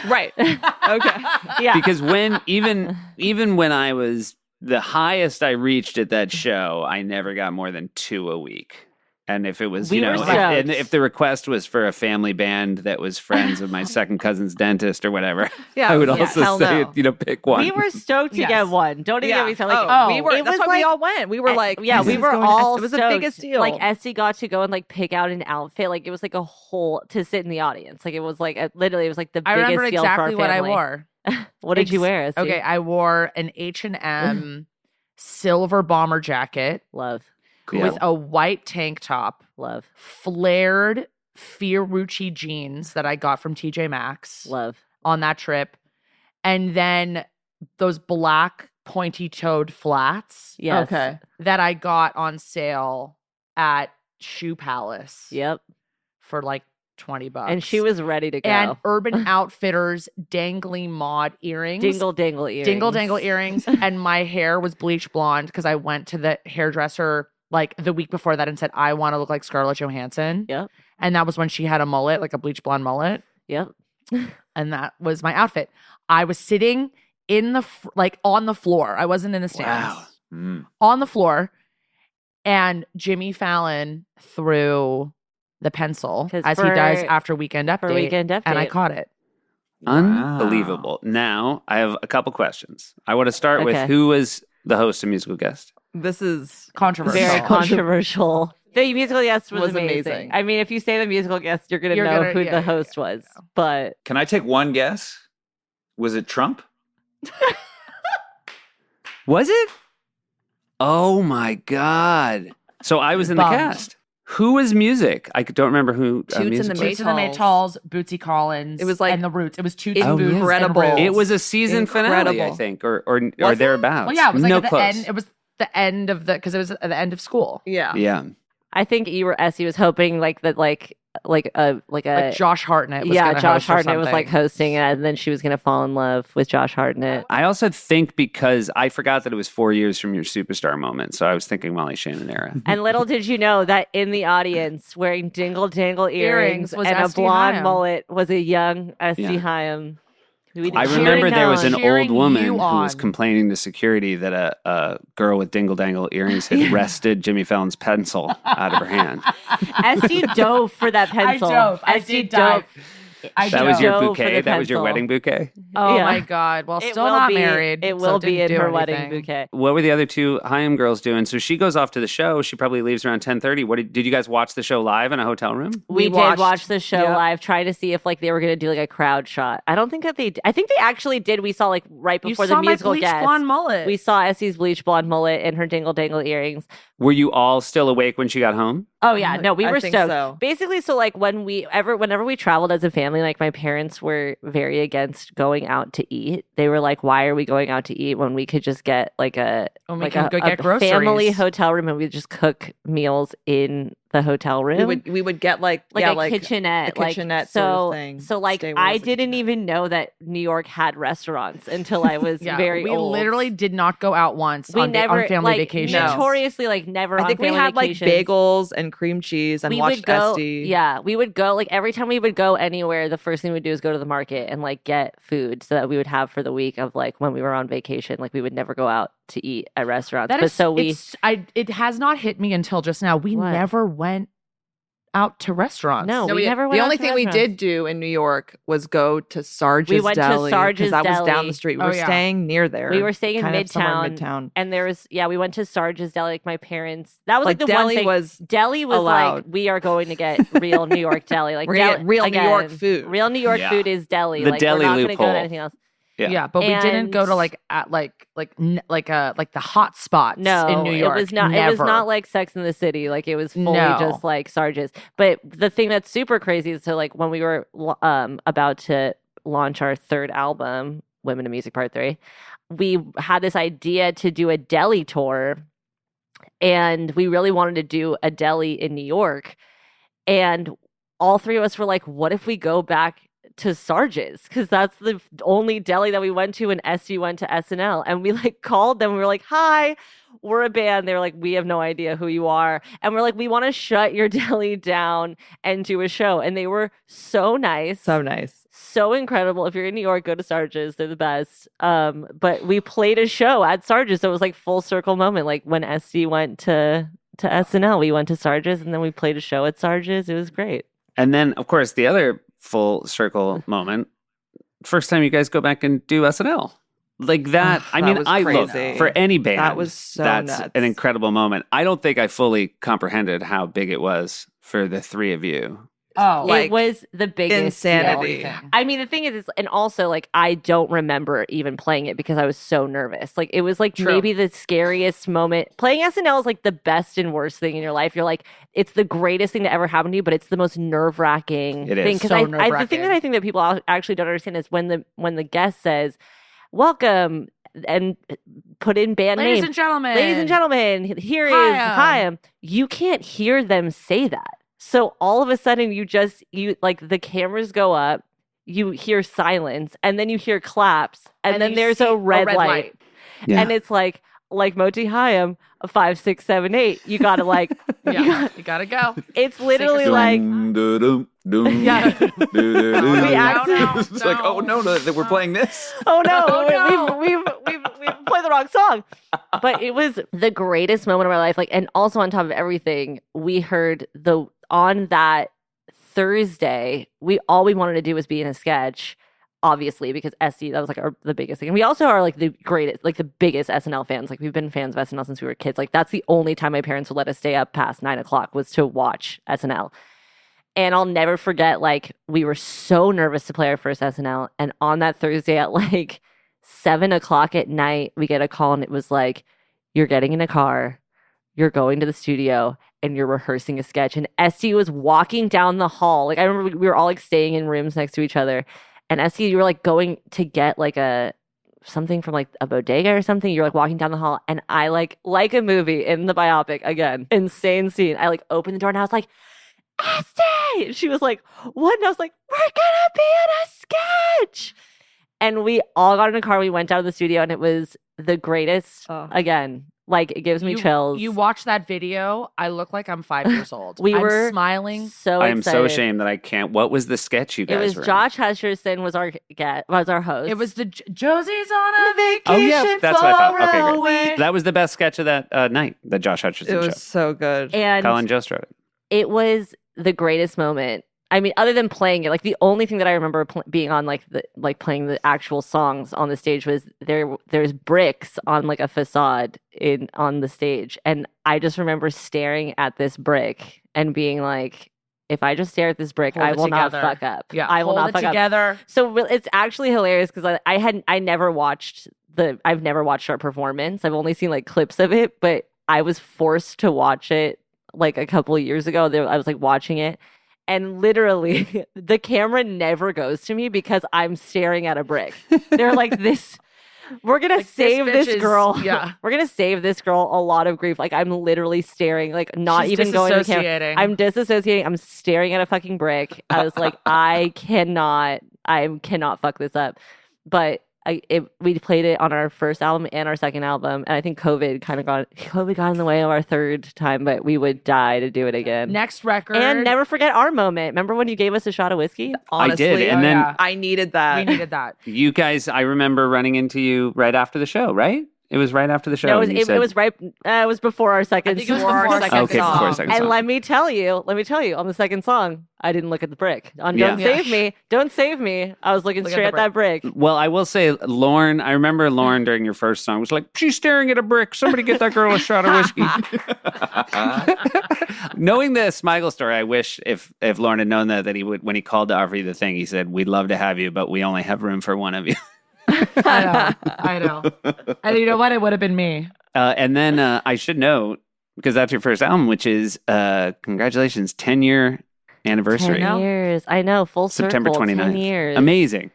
Right. Okay. yeah. Because when even when I was the highest I reached at that show, I never got more than 2 a week. And if it was, We you know, were and stoked. if the request was for a family band that was friends of my second cousin's dentist or whatever, Yeah, I would yeah, also hell say, no. you know, pick one. We were stoked to Yes. get one. Don't even get me started. Like, oh, oh, we were. it That's was why we like- all went. We were like, yeah, this we is were going to all Este. It was the stoked. biggest deal. Like Este got to go and like pick out an outfit. Like it was like a whole to sit in the audience. Like it was like literally it was like the I biggest remember deal for our exactly what I family. wore. What did you wear? Este? Okay, I wore an H&M silver bomber jacket Love, Cool. with a white tank top, love, flared Fiorucci jeans that I got from TJ Maxx love. on that trip, and then those black pointy-toed flats Yes. Okay. that I got on sale at Shoe Palace Yep. for like $20. And she was ready to go. and Urban Outfitters dangly mod earrings. dingle dangle earrings. Dingle dangle earrings. And my hair was bleach blonde because I went to the hairdresser like the week before that and said, I want to look like Scarlett Johansson. Yep. And that was when she had a mullet, like a bleach blonde mullet. Yep. And that was my outfit. I was sitting in the, like on the floor. I wasn't in the stands. Wow. Mm. On the floor. And Jimmy Fallon threw the pencil 'Cause as he does for- after Weekend Update. For weekend update. And I caught it. Unbelievable. Now, I have a couple questions. I want to start with Okay. who was the host and musical guest? This is Controversial. Very controversial. The musical guest was, Was amazing. amazing. I mean, if you say the musical guest, you're gonna You're know gonna- who yeah, the yeah, host yeah, was. yeah. But Can I take one guess? Was it Trump? Was it? Oh my God. So I was in the Bummed. cast. Who was music? I don't remember who Toots and the music was. Toots and the Maytals. Maytals, Bootsy Collins. It was like and the Roots. It was Toots Oh, and Boots. yeah. Incredible. And Roots. It was a season finale, I Incredible. think, or Was it? thereabouts. Well, yeah, it was like no at the close. end. It was the end of the because it was at the end of school. yeah. Yeah. I think Essie was hoping like that, like a Like Josh Hartnett. Was yeah, gonna Josh host or Hartnett was like something. hosting it, and then she was gonna fall in love with Josh Hartnett. I also think because I forgot that it was 4 years from your superstar moment, so I was thinking Molly Shannon era. And little did you know that in the audience, wearing dingle dangle earrings was and a Este blonde Haim. mullet, was a young Este Yeah. Haim. We I cheering remember there was on. an Cheering old woman you who was on. complaining to security that a girl with dingle dangle earrings had wrested Jimmy Fallon's pencil out of her hand. Este dove for that pencil. I dove. I Este did dove. dive. I That was your dove for bouquet? the That was your pencil. wedding bouquet? Oh Yeah. my God. Well, It still will not be- married. It so will be didn't in do her wedding anything. bouquet. What were the other two Haim girls doing? So she goes off to the show. She probably leaves around 10:30. What did you guys watch the show live in a hotel room? We did watched- watch the show yep. live, trying to see if like they were gonna do like a crowd shot. I don't think that they. I think they actually did. We saw like right You before saw the my musical bleach guest. blonde mullet. We saw Essie's bleach blonde mullet and her dingle dangle earrings. Were you all still awake when she got home? Oh yeah, no, we I were think stoked. so. Basically, so like whenever we traveled as a family, like my parents were very against going out to eat. They were like, "Why are we going out to eat when we could just get like a When we like can a, go a get groceries. family hotel room and we just cook meals in the hotel room?" We would get like like yeah, a kitchenette, a kitchenette so sort of thing. so like Stay with I us, a didn't kitchenette. even know that New York had restaurants until I was yeah, very we old. literally did not go out once we on, never on family like, vacations. notoriously like never. I on think we family had like vacations. bagels and cream cheese and We watched would go, Este. yeah, we would go like every time we would go anywhere. The first thing we'd do is go to the market and like get food so that we would have for the week of like when we were on vacation. Like we would never go out to eat at restaurants. That But is so we it has not hit me until just now. We What? never went out to restaurants. No, No, we never went the out only to thing we restaurants. did do in New York was go to Sarge's We went to Deli Sarge's that was Deli. down the street. We Oh, were yeah. staying near there. We were staying in kind of somewhere Midtown. in Midtown. And there was we went to Sarge's Deli. Like my parents, that was like, Like the one deli thing. was Deli was like, allowed. we are going to get real New York deli. Like We're gonna deli- get real New York again, food. Real New York Yeah. food is deli. The like deli we're not going to go loophole. to anything else. Yeah. but we didn't go to And- like at like the hot spots No, in New York. it was not. Never. It was not like Sex in the City. Like it was fully No. just like Sarge's. But the thing that's super crazy is so like when we were about to launch our third album, Women in Music Part 3, we had this idea to do a deli tour, and we really wanted to do a deli in New York, and all three of us were like, "What if we go back?" To Sarge's, because that's the only deli that we went to, and Este went to SNL, and we like called them. We were like, "Hi, we're a band." They were like, "We have no idea who you are," and we're like, "We want to shut your deli down and do a show." And they were so nice, So nice. so incredible. If you're in New York, go to Sarge's; they're the best. But we played a show at Sarge's, so it was like full circle moment, like when Este went to to SNL. We went to Sarge's and then we played a show at Sarge's. It was great. And then, of course, the other full circle moment, first time you guys go back and do SNL. Like that, I that mean, was I look crazy. for any band. That was so that's nuts. an incredible moment. I don't think I fully comprehended how big it was for the three of you. Oh, Like, it was the biggest insanity. deal. I mean, the thing is, and also like I don't remember even playing it because I was so nervous. Like it was like True. maybe the scariest moment. Playing SNL is like the best and worst thing in your life. You're like, it's the greatest thing to ever happen to you, but it's the most nerve wracking It is. thing. Because So the thing nerve-wracking. that I think that people actually don't understand is when the guest says, "Welcome," and put in band ladies name. and gentlemen. Ladies and gentlemen, here is Haim. Haim. You can't hear them say that. So all of a sudden you like the cameras go up, you hear silence, and then you hear claps, and then you there's see a red light. Yeah. And it's like Moti Haim, 5, 6, 7, 8. You gotta like Yeah, you gotta go. it's literally Sing a like Yeah. We actually- It's like, oh no, that we're playing this. oh no, Oh, no. we've played the wrong song. But it was the greatest moment of my life. Like, and also on top of everything, we heard on that Thursday, all we wanted to do was be in a sketch, obviously, because Este, that was like the biggest thing. And we also are like the greatest, like the biggest SNL fans. Like we've been fans of SNL since we were kids. Like that's the only time my parents would let us stay up past 9:00 was to watch SNL. And I'll never forget, like, we were so nervous to play our first SNL. And on that Thursday at like 7:00 at night, we get a call and it was like, you're getting in a car, you're going to the studio, and you're rehearsing a sketch. And Este was walking down the hall. Like, I remember we were all like staying in rooms next to each other. And Este, you were like going to get like something from like a bodega or something. You're like walking down the hall. And I like a movie in the biopic, again, insane scene. I like opened the door and I was like, Este! She was like, what? And I was like, we're gonna be in a sketch. And we all got in a car. We went down to the studio and it was the greatest. Oh. Again, like it gives me chills. You watch that video, I look like I'm 5 years old. We I'm were smiling. so I am so excited. ashamed that I can't. What was the sketch you It guys was were in? Josh Hutcherson was our host. It was the Josie's on a vacation. Oh, yeah, that's what I thought. Okay, far great. away. That was the best sketch of that night, the Josh Hutcherson It was show. so good. and Colin Jost wrote it. it was the greatest moment. I mean, other than playing it, like the only thing that I remember being on playing the actual songs on the stage was there's bricks on like a facade on the stage, and I just remember staring at this brick and being like, if I just stare at this brick, Hold I it will not together. fuck up. Yeah, I will hold not it fuck up. together. So it's actually hilarious because I've never watched our performance. I've only seen like clips of it, but I was forced to watch it like a couple of years ago. I was like watching it, and literally the camera never goes to me because I'm staring at a brick. They're like, this, we're gonna Like, this save bitch this is- girl. yeah. We're gonna save this girl a lot of grief. Like I'm literally staring, like not She's even going to the camera. disassociating. I'm disassociating. I'm staring at a fucking brick. I was like, I cannot fuck this up. But we played it on our first album and our second album, and I think COVID got in the way of our third time, but we would die to do it again. Next record. And never forget our moment. Remember when you gave us a shot of whiskey? Honestly, I did, and Oh, then yeah. I needed that. We needed that. you guys, I remember running into you right after the show, right? It was right after the show. No, and you it said- was right. It was before our second. I think it was song. before our second Okay, song. before our second And song. let me tell you, on the second song, I didn't look at the brick. On Yeah. Don't Save Me, Don't Save Me. I was looking Look at straight the at that brick. Well, I will say, Lauren, I remember Lauren during your first song was like, she's staring at a brick. Somebody get that girl a shot of whiskey. Knowing the Smigel story, I wish if Lauren had known that he would, when he called to offer you the thing, he said, we'd love to have you, but we only have room for one of you. I know. And you know what? It would have been me. And then I should note, because that's your first album, which is congratulations, 10-year anniversary. 10 years. I know. Full September circle. 29th. 10 years. Amazing.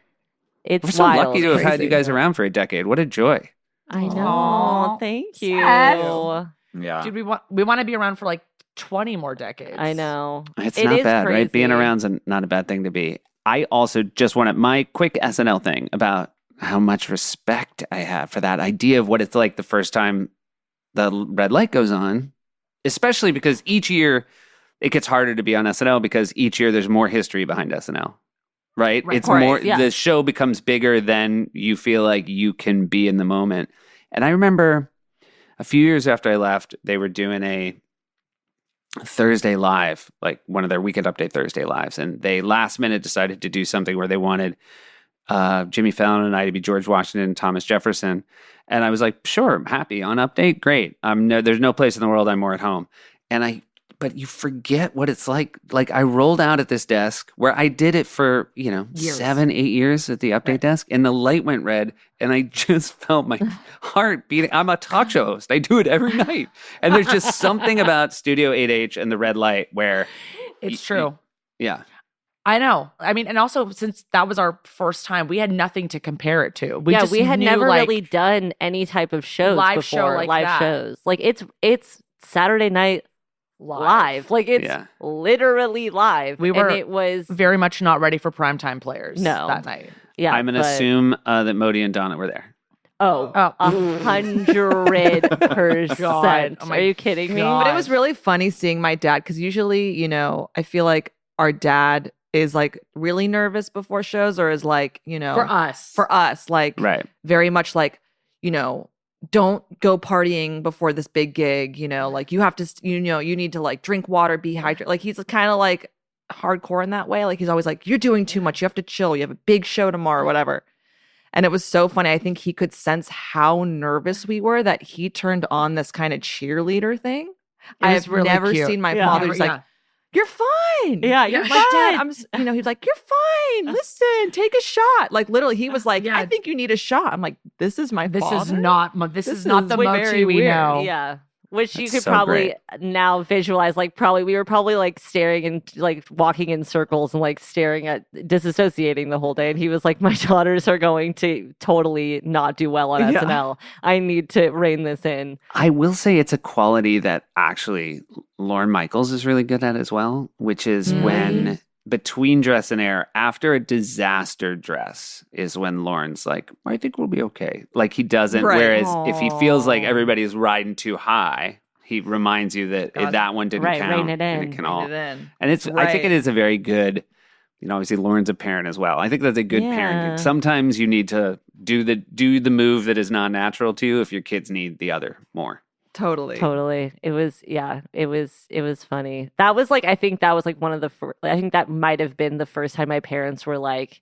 It's We're so wild. lucky to have had Crazy. you guys around for a decade. What a joy. I know. Aw. Thank you. Seth. Yeah. Dude, we want to be around for like 20 more decades. I know. It's It not is bad, right? Being crazy. around's not a bad thing to be. I also just wanted my quick SNL thing about how much respect I have for that idea of what it's like the first time the red light goes on, especially because each year it gets harder to be on SNL because each year there's more history behind SNL, right? Right. It's Of course, more, yeah. the show becomes bigger than you feel like you can be in the moment. And I remember a few years after I left, they were doing a Thursday Live, like one of their Weekend Update Thursday Lives. And they last minute decided to do something where they wanted Jimmy Fallon and I to be George Washington and Thomas Jefferson. And I was like, sure, I'm happy on Update. Great. There's no place in the world I'm more at home. But you forget what it's like. Like I rolled out at this desk where I did it for, Years. 7-8 years at the Update desk, and the light went red, and I just felt my heart beating. I'm a talk show host. I do it every night. And there's just something about Studio 8H and the red light where It's true. yeah. I know. I mean, and also since that was our first time, we had nothing to compare it to. We had knew, never like, really done any type of shows live before. show like live that. shows. Like it's Saturday night live. Like it's literally live. We were and it was very much not ready for primetime players No. that night. yeah. I'm going to but- assume that Modi and Donna were there. Oh, Oh. 100%. God. Oh my Are you kidding me? God. But it was really funny seeing my dad because usually, I feel like our dad is like really nervous before shows or is like, For us. like Right. very much like, don't go partying before this big gig, like you have to, you need to like drink water, be hydrated. Like he's kind of like hardcore in that way. Like he's always like, you're doing too much. You have to chill. You have a big show tomorrow, whatever. And it was so funny. I think he could sense how nervous we were that he turned on this kind of cheerleader thing. It I was have really never cute. seen my Yeah. father just Yeah. like, you're fine. Yeah, you're I'm like, Dad, fine. he's like, you're fine. Listen, take a shot. Like literally, he was like, Yeah. I think you need a shot. I'm like, this is my This father? is not this is not is the very Moti we weird. know. Yeah. Which you That's could so probably now visualize. Like, we were probably like staring and like walking in circles and like staring at disassociating the whole day. And he was like, my daughters are going to totally not do well on Yeah. SNL. I need to rein this in. I will say it's a quality that actually Lorne Michaels is really good at as well, which is when between dress and air, after a disaster dress is when Lorne's like, I think we'll be okay. Like he doesn't, Right. whereas if he feels like Aw. everybody's riding too high, he reminds you that God. that one didn't Right, count. rein it and in. can all, Rein it in. and it's, I think Right. it is a very good, obviously Lauren's a parent as well. I think that's a good Yeah. parenting. Sometimes you need to do the move that is not natural to you if your kids need the other more. Totally. It was funny. That was like, I think that was like one of the I think that might have been the first time my parents were like,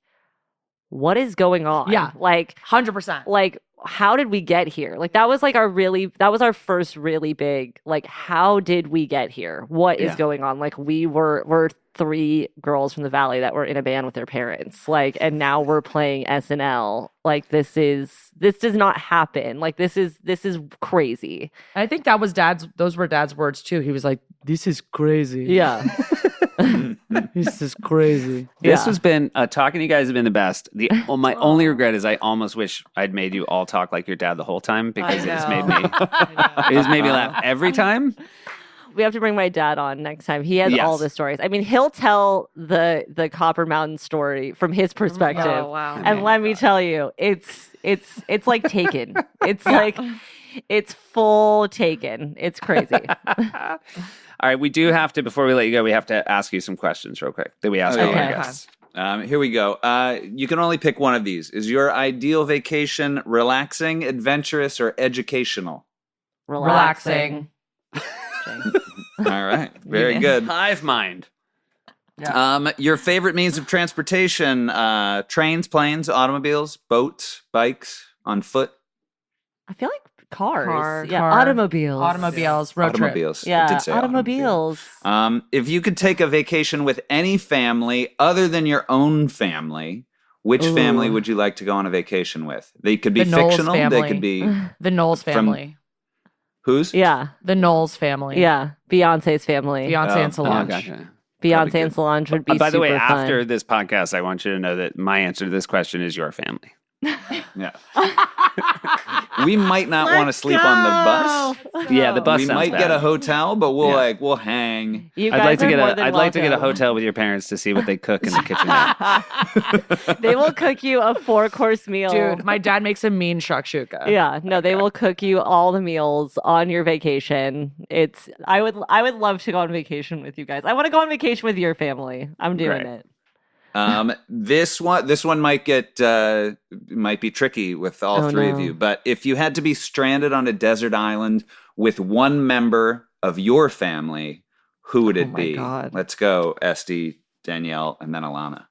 what is going on? Yeah. Like, 100%. like, how did we get here? Like, that was our first really big, like, how did we get here? What is Yeah. going on? Like, we're 3 girls from the Valley that were in a band with their parents. Like, and now we're playing SNL. Like, this does not happen. Like, this is crazy. I think those were dad's words too. He was like, this is crazy. Yeah. This is crazy. This Yeah. has been talking to you guys have been the best. My only regret is I almost wish I'd made you all talk like your dad the whole time because it has made me laugh every time. We have to bring my dad on next time. He has all Yes. the stories. I mean, he'll tell the Copper Mountain story from his perspective. Oh, wow. And let me tell you, it's like Taken. It's like it's full Taken. It's crazy. All right, we do have to, before we let you go, we have to ask you some questions real quick that we ask all Okay. our guests. Here we go. You can only pick one of these. Is your ideal vacation relaxing, adventurous, or educational? Relaxing. All right. Very good. Hive mind. Your favorite means of transportation, trains, planes, automobiles, boats, bikes, on foot? I feel like cars. Yeah, Car. automobiles. Automobiles, road trip. Automobiles. It Yeah, did say automobile. automobiles. If you could take a vacation with any family other than your own family, which Ooh. family would you like to go on a vacation with? They could be The Knowles fictional. family. They could be The Knowles family. whose? Yeah, The Knowles family. yeah. Beyonce's family. Beyonce and Oh, Solange. gotcha. Beyonce That'd be and good. Solange would be By the way, super fun. after this podcast, I want you to know that my answer to this question is your family. Yeah. We might not want to sleep on the bus. Yeah, the bus We sounds might bad. get a hotel, but we'll Yeah. we'll hang. You I'd guys like to are get more a than I'd like to get a welcome. hotel with your parents to see what they cook in the kitchen. They will cook you a 4-course meal. Dude, my dad makes a mean shakshuka. Yeah, no, they will cook you all the meals on your vacation. I would love to go on vacation with you guys. I want to go on vacation with your family. I'm doing Great. it. This one might be tricky with all Oh, three of no. you. But if you had to be stranded on a desert island with one member of your family, who would it my be? God. Let's go, Este, Danielle, and then Alana.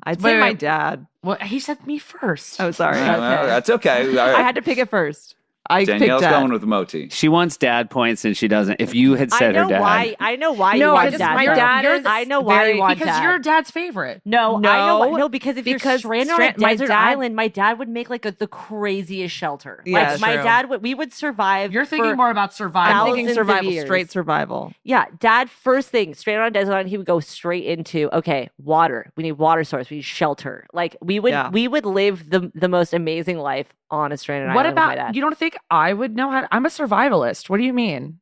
I'd say Wait, my wait. dad. Well, he said me first. Oh, sorry. Well, that's okay. I had to pick it first. I Danielle's picked dad. going with Moti. She wants dad points and she doesn't. If you had I said her know dad, why. I know why No, you want because dad. my though. dad You're- is I know why very- you want because dad. you're dad's favorite. No, I know. No, No, because if you're because stranded on a my desert dad- island, my dad would make like the craziest shelter. Yeah, like my true. dad would. We would survive. You're thinking for- more about survival. I'm thinking thousands of survival, years. straight survival. Yeah, dad. First thing, straight on a desert island, he would go straight into okay, water. We need water source. We need shelter. Like we would live the most amazing life on a stranded What island. with my about dad. you? Don't think I would know how? I'm a survivalist. What do you mean?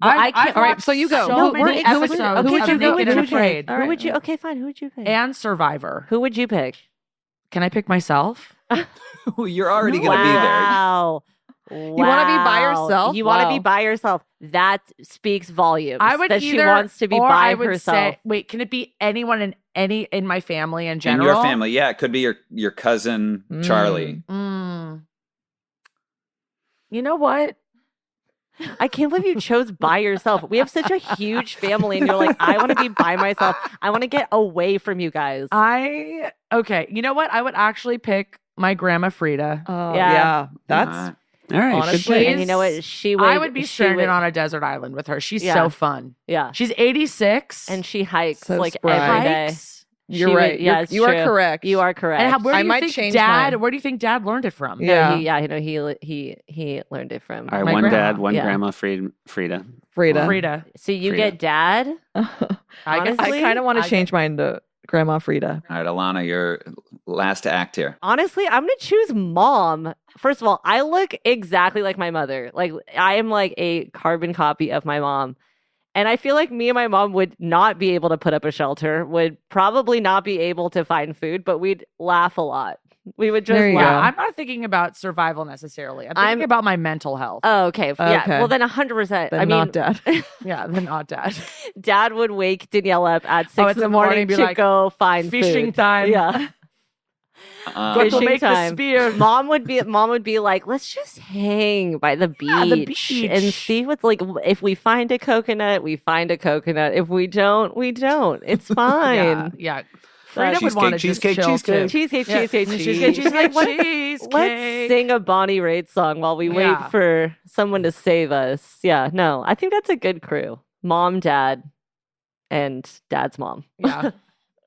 Well, I can't- I've all right, watched so you go. So No, many who would episodes you- of who would you go? Naked Who and would you Afraid Who would you? Okay, fine. Who would you pick? and Survivor. Who would you pick? Can I pick myself? You're already going to be there. Wow. You wanna be by yourself? You want to Wow. be by yourself. That speaks volumes. I would that either, she wants to be or by I would herself. say, wait, can it be anyone in my family in In general? your family, yeah, it could be your cousin Charlie. Mm. You know what? I can't believe you chose by yourself. We have such a huge family, and you're like, I want to be by myself. I want to get away from you guys. Okay. You know what? I would actually pick my grandma Frida. Oh, Yeah. yeah. That's all right, Honestly, good pick. and you know what? She would. I would be she stranded would- on a desert island with her. She's Yeah. so fun. Yeah, She's 86. and she hikes So like spry. every day. hikes. you're She would- right. yeah, it's you are true. correct. You are correct. And where I do you might think change dad? mine. Where do you think dad learned it from? Yeah. He learned it from. All right, My one grandma. dad, one Yeah. grandma, Frida. Frida. Frida. So you Frida. get dad. I guess I Honestly, kind of want I to change mine to Grandma Frida. All right, Alana, you're last to act here. Honestly, I'm gonna choose mom. First of all, I look exactly like my mother. Like I am like a carbon copy of my mom. And I feel like me and my mom would not be able to put up a shelter, would probably not be able to find food, but we'd laugh a lot. We would just There you laugh. go. I'm not thinking about survival necessarily. I'm thinking about my mental health. Oh, okay. Yeah. Okay. Well, then 100%. Then I mean, not dad. Yeah, then not dad. dad would wake Danielle up at 6 it's in the morning be to like, go find fishing food. time. Yeah. Um, Go to Fishing make time. the spear. Mom would be like, let's just hang by the beach, Yeah, the and beach. see what's like. If we find a coconut, we find a coconut. If we don't, we don't. It's fine. Yeah. Frida would Cheesecake, want to just cheesecake, chill cheesecake. too. Cheesecake, Yeah. cheesecake, Cheesecake, cheesecake, What- cheesecake. Let's sing a Bonnie Raitt song while we Yeah. wait for someone to save us. Yeah, no, I think that's a good crew. Mom, dad, and dad's mom. Yeah.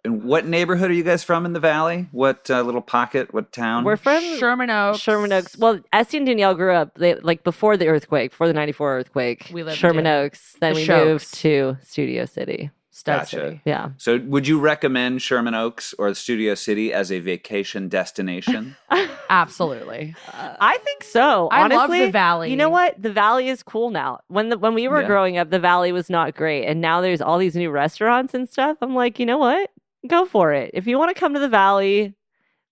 And what neighborhood are you guys from in the valley? What little pocket? What town? We're from Sherman Oaks. Sherman Oaks. Well, Este and Danielle grew up like before the earthquake, before the '94 earthquake. We lived Sherman in Oaks. Then the we Shokes. moved to Studio City. Stud Gotcha. City. Yeah. So, would you recommend Sherman Oaks or Studio City as a vacation destination? Absolutely. I think so. I love Honestly, the valley. You know what? The valley is cool now. When we were Yeah. growing up, the valley was not great, and now there's all these new restaurants and stuff. I'm like, you know what? Go for it. If you want to come to the valley,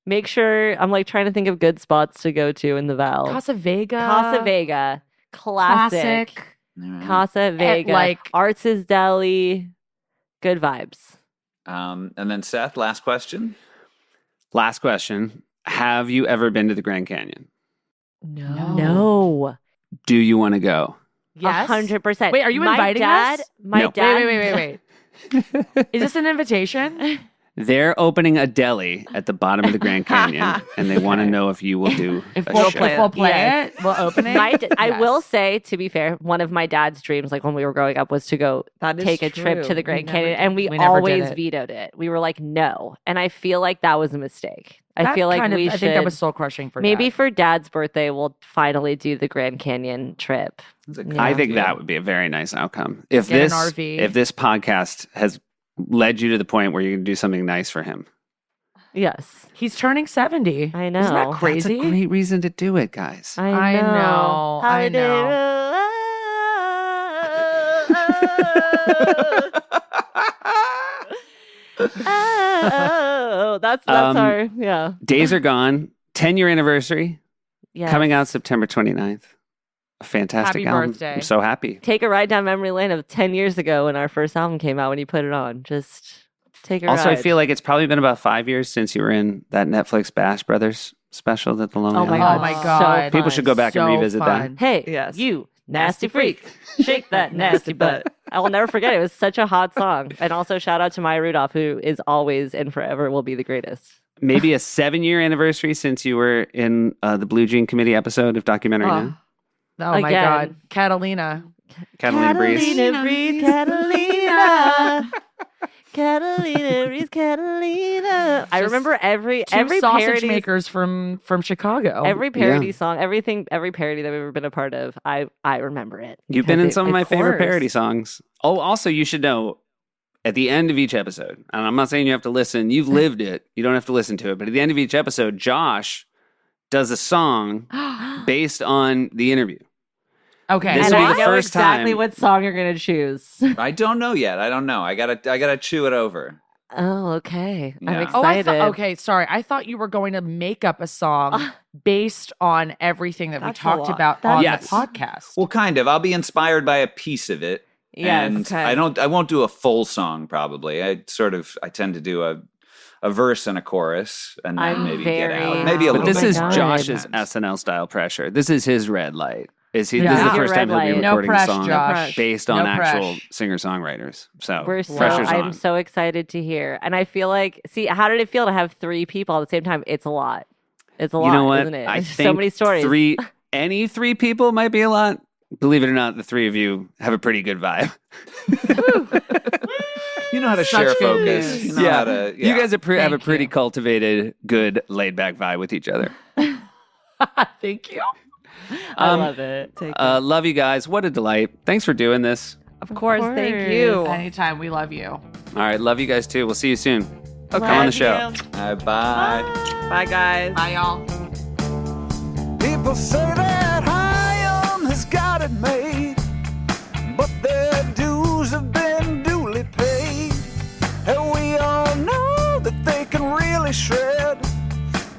make sure. I'm like trying to think of good spots to go to in the valley. Casa Vega. Casa Vega, classic. All right. Casa Vega, like- Arts is Deli, good vibes. And then Seth, last question. Last question. Have you ever been to the Grand Canyon? No, Do you want to go? Yes. 100%. Wait, are you inviting us? My No. dad. Wait. Is this an invitation? They're opening a deli at the bottom of the Grand Canyon, and they want to know if you will do If a we'll show. play Yes. it, we'll open it. I Yes. will say, to be fair, one of my dad's dreams, like when we were growing up, was to go That is take a trip true. to the Grand never Canyon, did- and we we never did always it. vetoed it. We were like, no, and I feel like that was a mistake. I That feel like kind of- we I should. think that was soul crushing for maybe Dad. for Dad's birthday, we'll finally do the Grand Canyon trip. That's a Yeah. I think deal. that would be a very nice outcome. If Get an this RV. if this podcast has led you to the point where you can do something nice for him, Yes, He's turning 70. I know. Isn't that that's crazy? a great reason to do it, guys. I I know. know, I Oh, that's our yeah. Days Are Gone, 10-year anniversary, Yes. coming out September 29th. A fantastic Happy album. birthday. I'm so happy. Take a ride down memory lane of 10 years ago when our first album came out when you put it on. Just take a Also, ride. I feel like it's probably been about 5 years since you were in that Netflix Bash Brothers special that the Lonely Oh my Island. Oh my So God. People fun. should go back and So revisit fun. Hey, Yes. you nasty freak. Shake that nasty butt. I will never forget it. It was such a hot song. And also shout out to Maya Rudolph, who is always and forever will be the greatest. Maybe a 7-year anniversary since you were in the Blue Jean Committee episode of Documentary Now. Oh my Again. God. Catalina. Catalina Breeze. Catalina Breeze, Catalina. Catalina Breeze, Catalina. I remember every Two sausage parody makers from Chicago. every parody song, every parody that we've ever been a part of. I remember it. You've been in because some of my favorite course. parody songs. Oh, also, you should know at the end of each episode, and I'm not saying you have to listen, you've lived it, you don't have to listen to it, but at the end of each episode, Josh does a song based on the interview. Okay. This And will be I the know first exactly time. what song you're gonna choose. I don't know yet. I don't know. I gotta chew it over. Oh, okay. I'm Yeah. excited. okay, sorry. I thought you were going to make up a song based on everything that we That's a talked lot. about on Yes. the podcast. Well, kind of. I'll be inspired by a piece of it. Yes, And okay. I won't do a full song probably. I tend to do a verse and a chorus and then I'm maybe get very- out. Maybe a But little this bit is more. Josh's Depends. SNL style pressure. This is his red light. This is Yeah. the Your first red time he'll be light. No recording a press, song Josh. based on No actual press. singer-songwriters. So I'm pressure's on. so excited to hear. And I feel like, see, how did it feel to have 3 people at the same time? It's a lot. It's a lot, You know what? isn't it? I There's think so many stories. any 3 people might be a lot. Believe it or not, the 3 of you have a pretty good vibe. You know how to Such share good focus. news. You know how to. You guys have a Thank pretty you. cultivated, good, laid-back vibe with each other. Thank you. I love it. Love you guys. What a delight. Thanks for doing this. Of course. course. Thank you. Anytime. We love you. All right, love you guys too. We'll see you soon. Okay. Come on the show. Bye. Bye, guys. Bye, y'all. People say that Haim has got it made, but their dues have been duly paid. And we all know that they can really shred,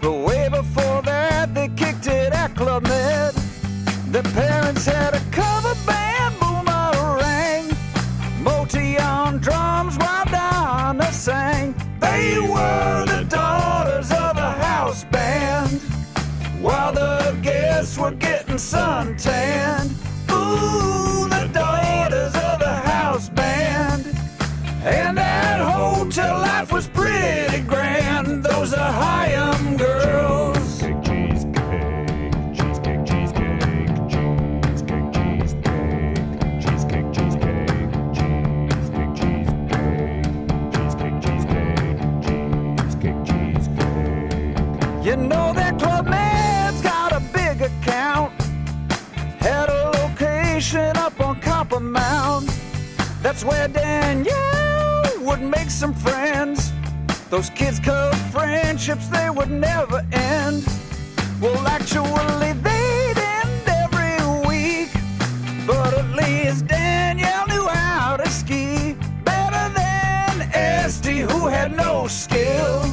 but way before that they kicked it at Club Med. Their parents had a cover band, boomerang, Moti on drums while Donna sang. They were the daughters of the house band, while the guests were getting suntanned. Ooh, the daughters of the house band. And that hotel life was pretty grand. Those are Haim girls. Cheesecake, cheesecake, cheesecake, cheesecake, cheesecake, cheesecake, cheesecake, cheesecake, cheesecake, cheesecake, cheesecake, cheesecake. You know that Club Med's got a big account. Had a location up on Copper Mound. That's where Danielle would make some friends. Those kids' club friendships, they would never end. Well, actually, they'd end every week. But at least Danielle knew how to ski better than Este, who had no skill.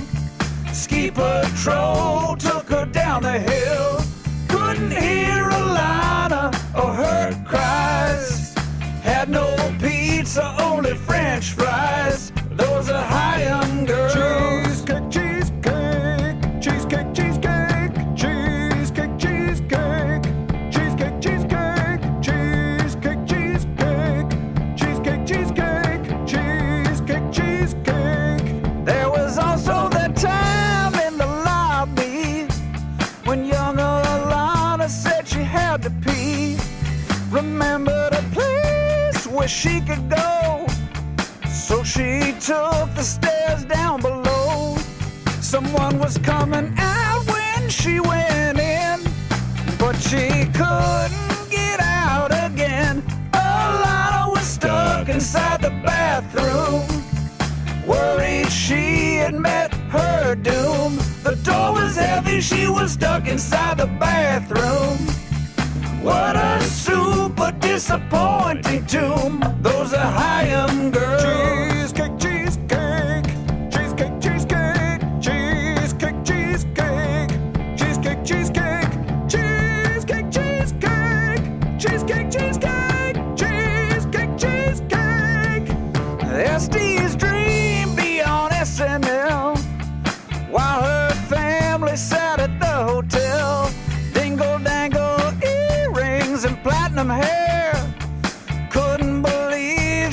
Ski patrol took her down the hill. Couldn't hear Alana or her cries. Had no pizza, only French fries. Those are Haim girls. Cheesecake, cheesecake, cheesecake, cheesecake, cheesecake, cheesecake, cheesecake, cheesecake, cheesecake, cheesecake, cheesecake, cheesecake, cheesecake, cheesecake. There was also that time in the lobby when young Alana said she had to pee. Remembered a place where she could go, so she took the stairs down below. Someone was coming out when she went in, but she couldn't get out again. Alana was stuck inside the bathroom, worried she had met her doom. The door was heavy, she was stuck inside the bathroom. What a super disappointing tomb. Those are Haim girls. Cheesecake, cheesecake, cheesecake, cheesecake, cheesecake, cheesecake, cheesecake, cheesecake, cheesecake, cheesecake, cheesecake, cheesecake, cheesecake, cheesecake. Este's dream be on SNL, while her family sat at the hotel. Dingle, dangle, earrings and platinum hair. Couldn't believe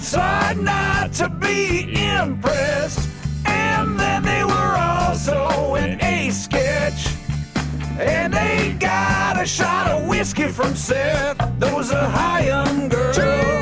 It's hard not to be impressed. And then they were also in a sketch. And they got a shot of whiskey from Seth. Those are Haim girls.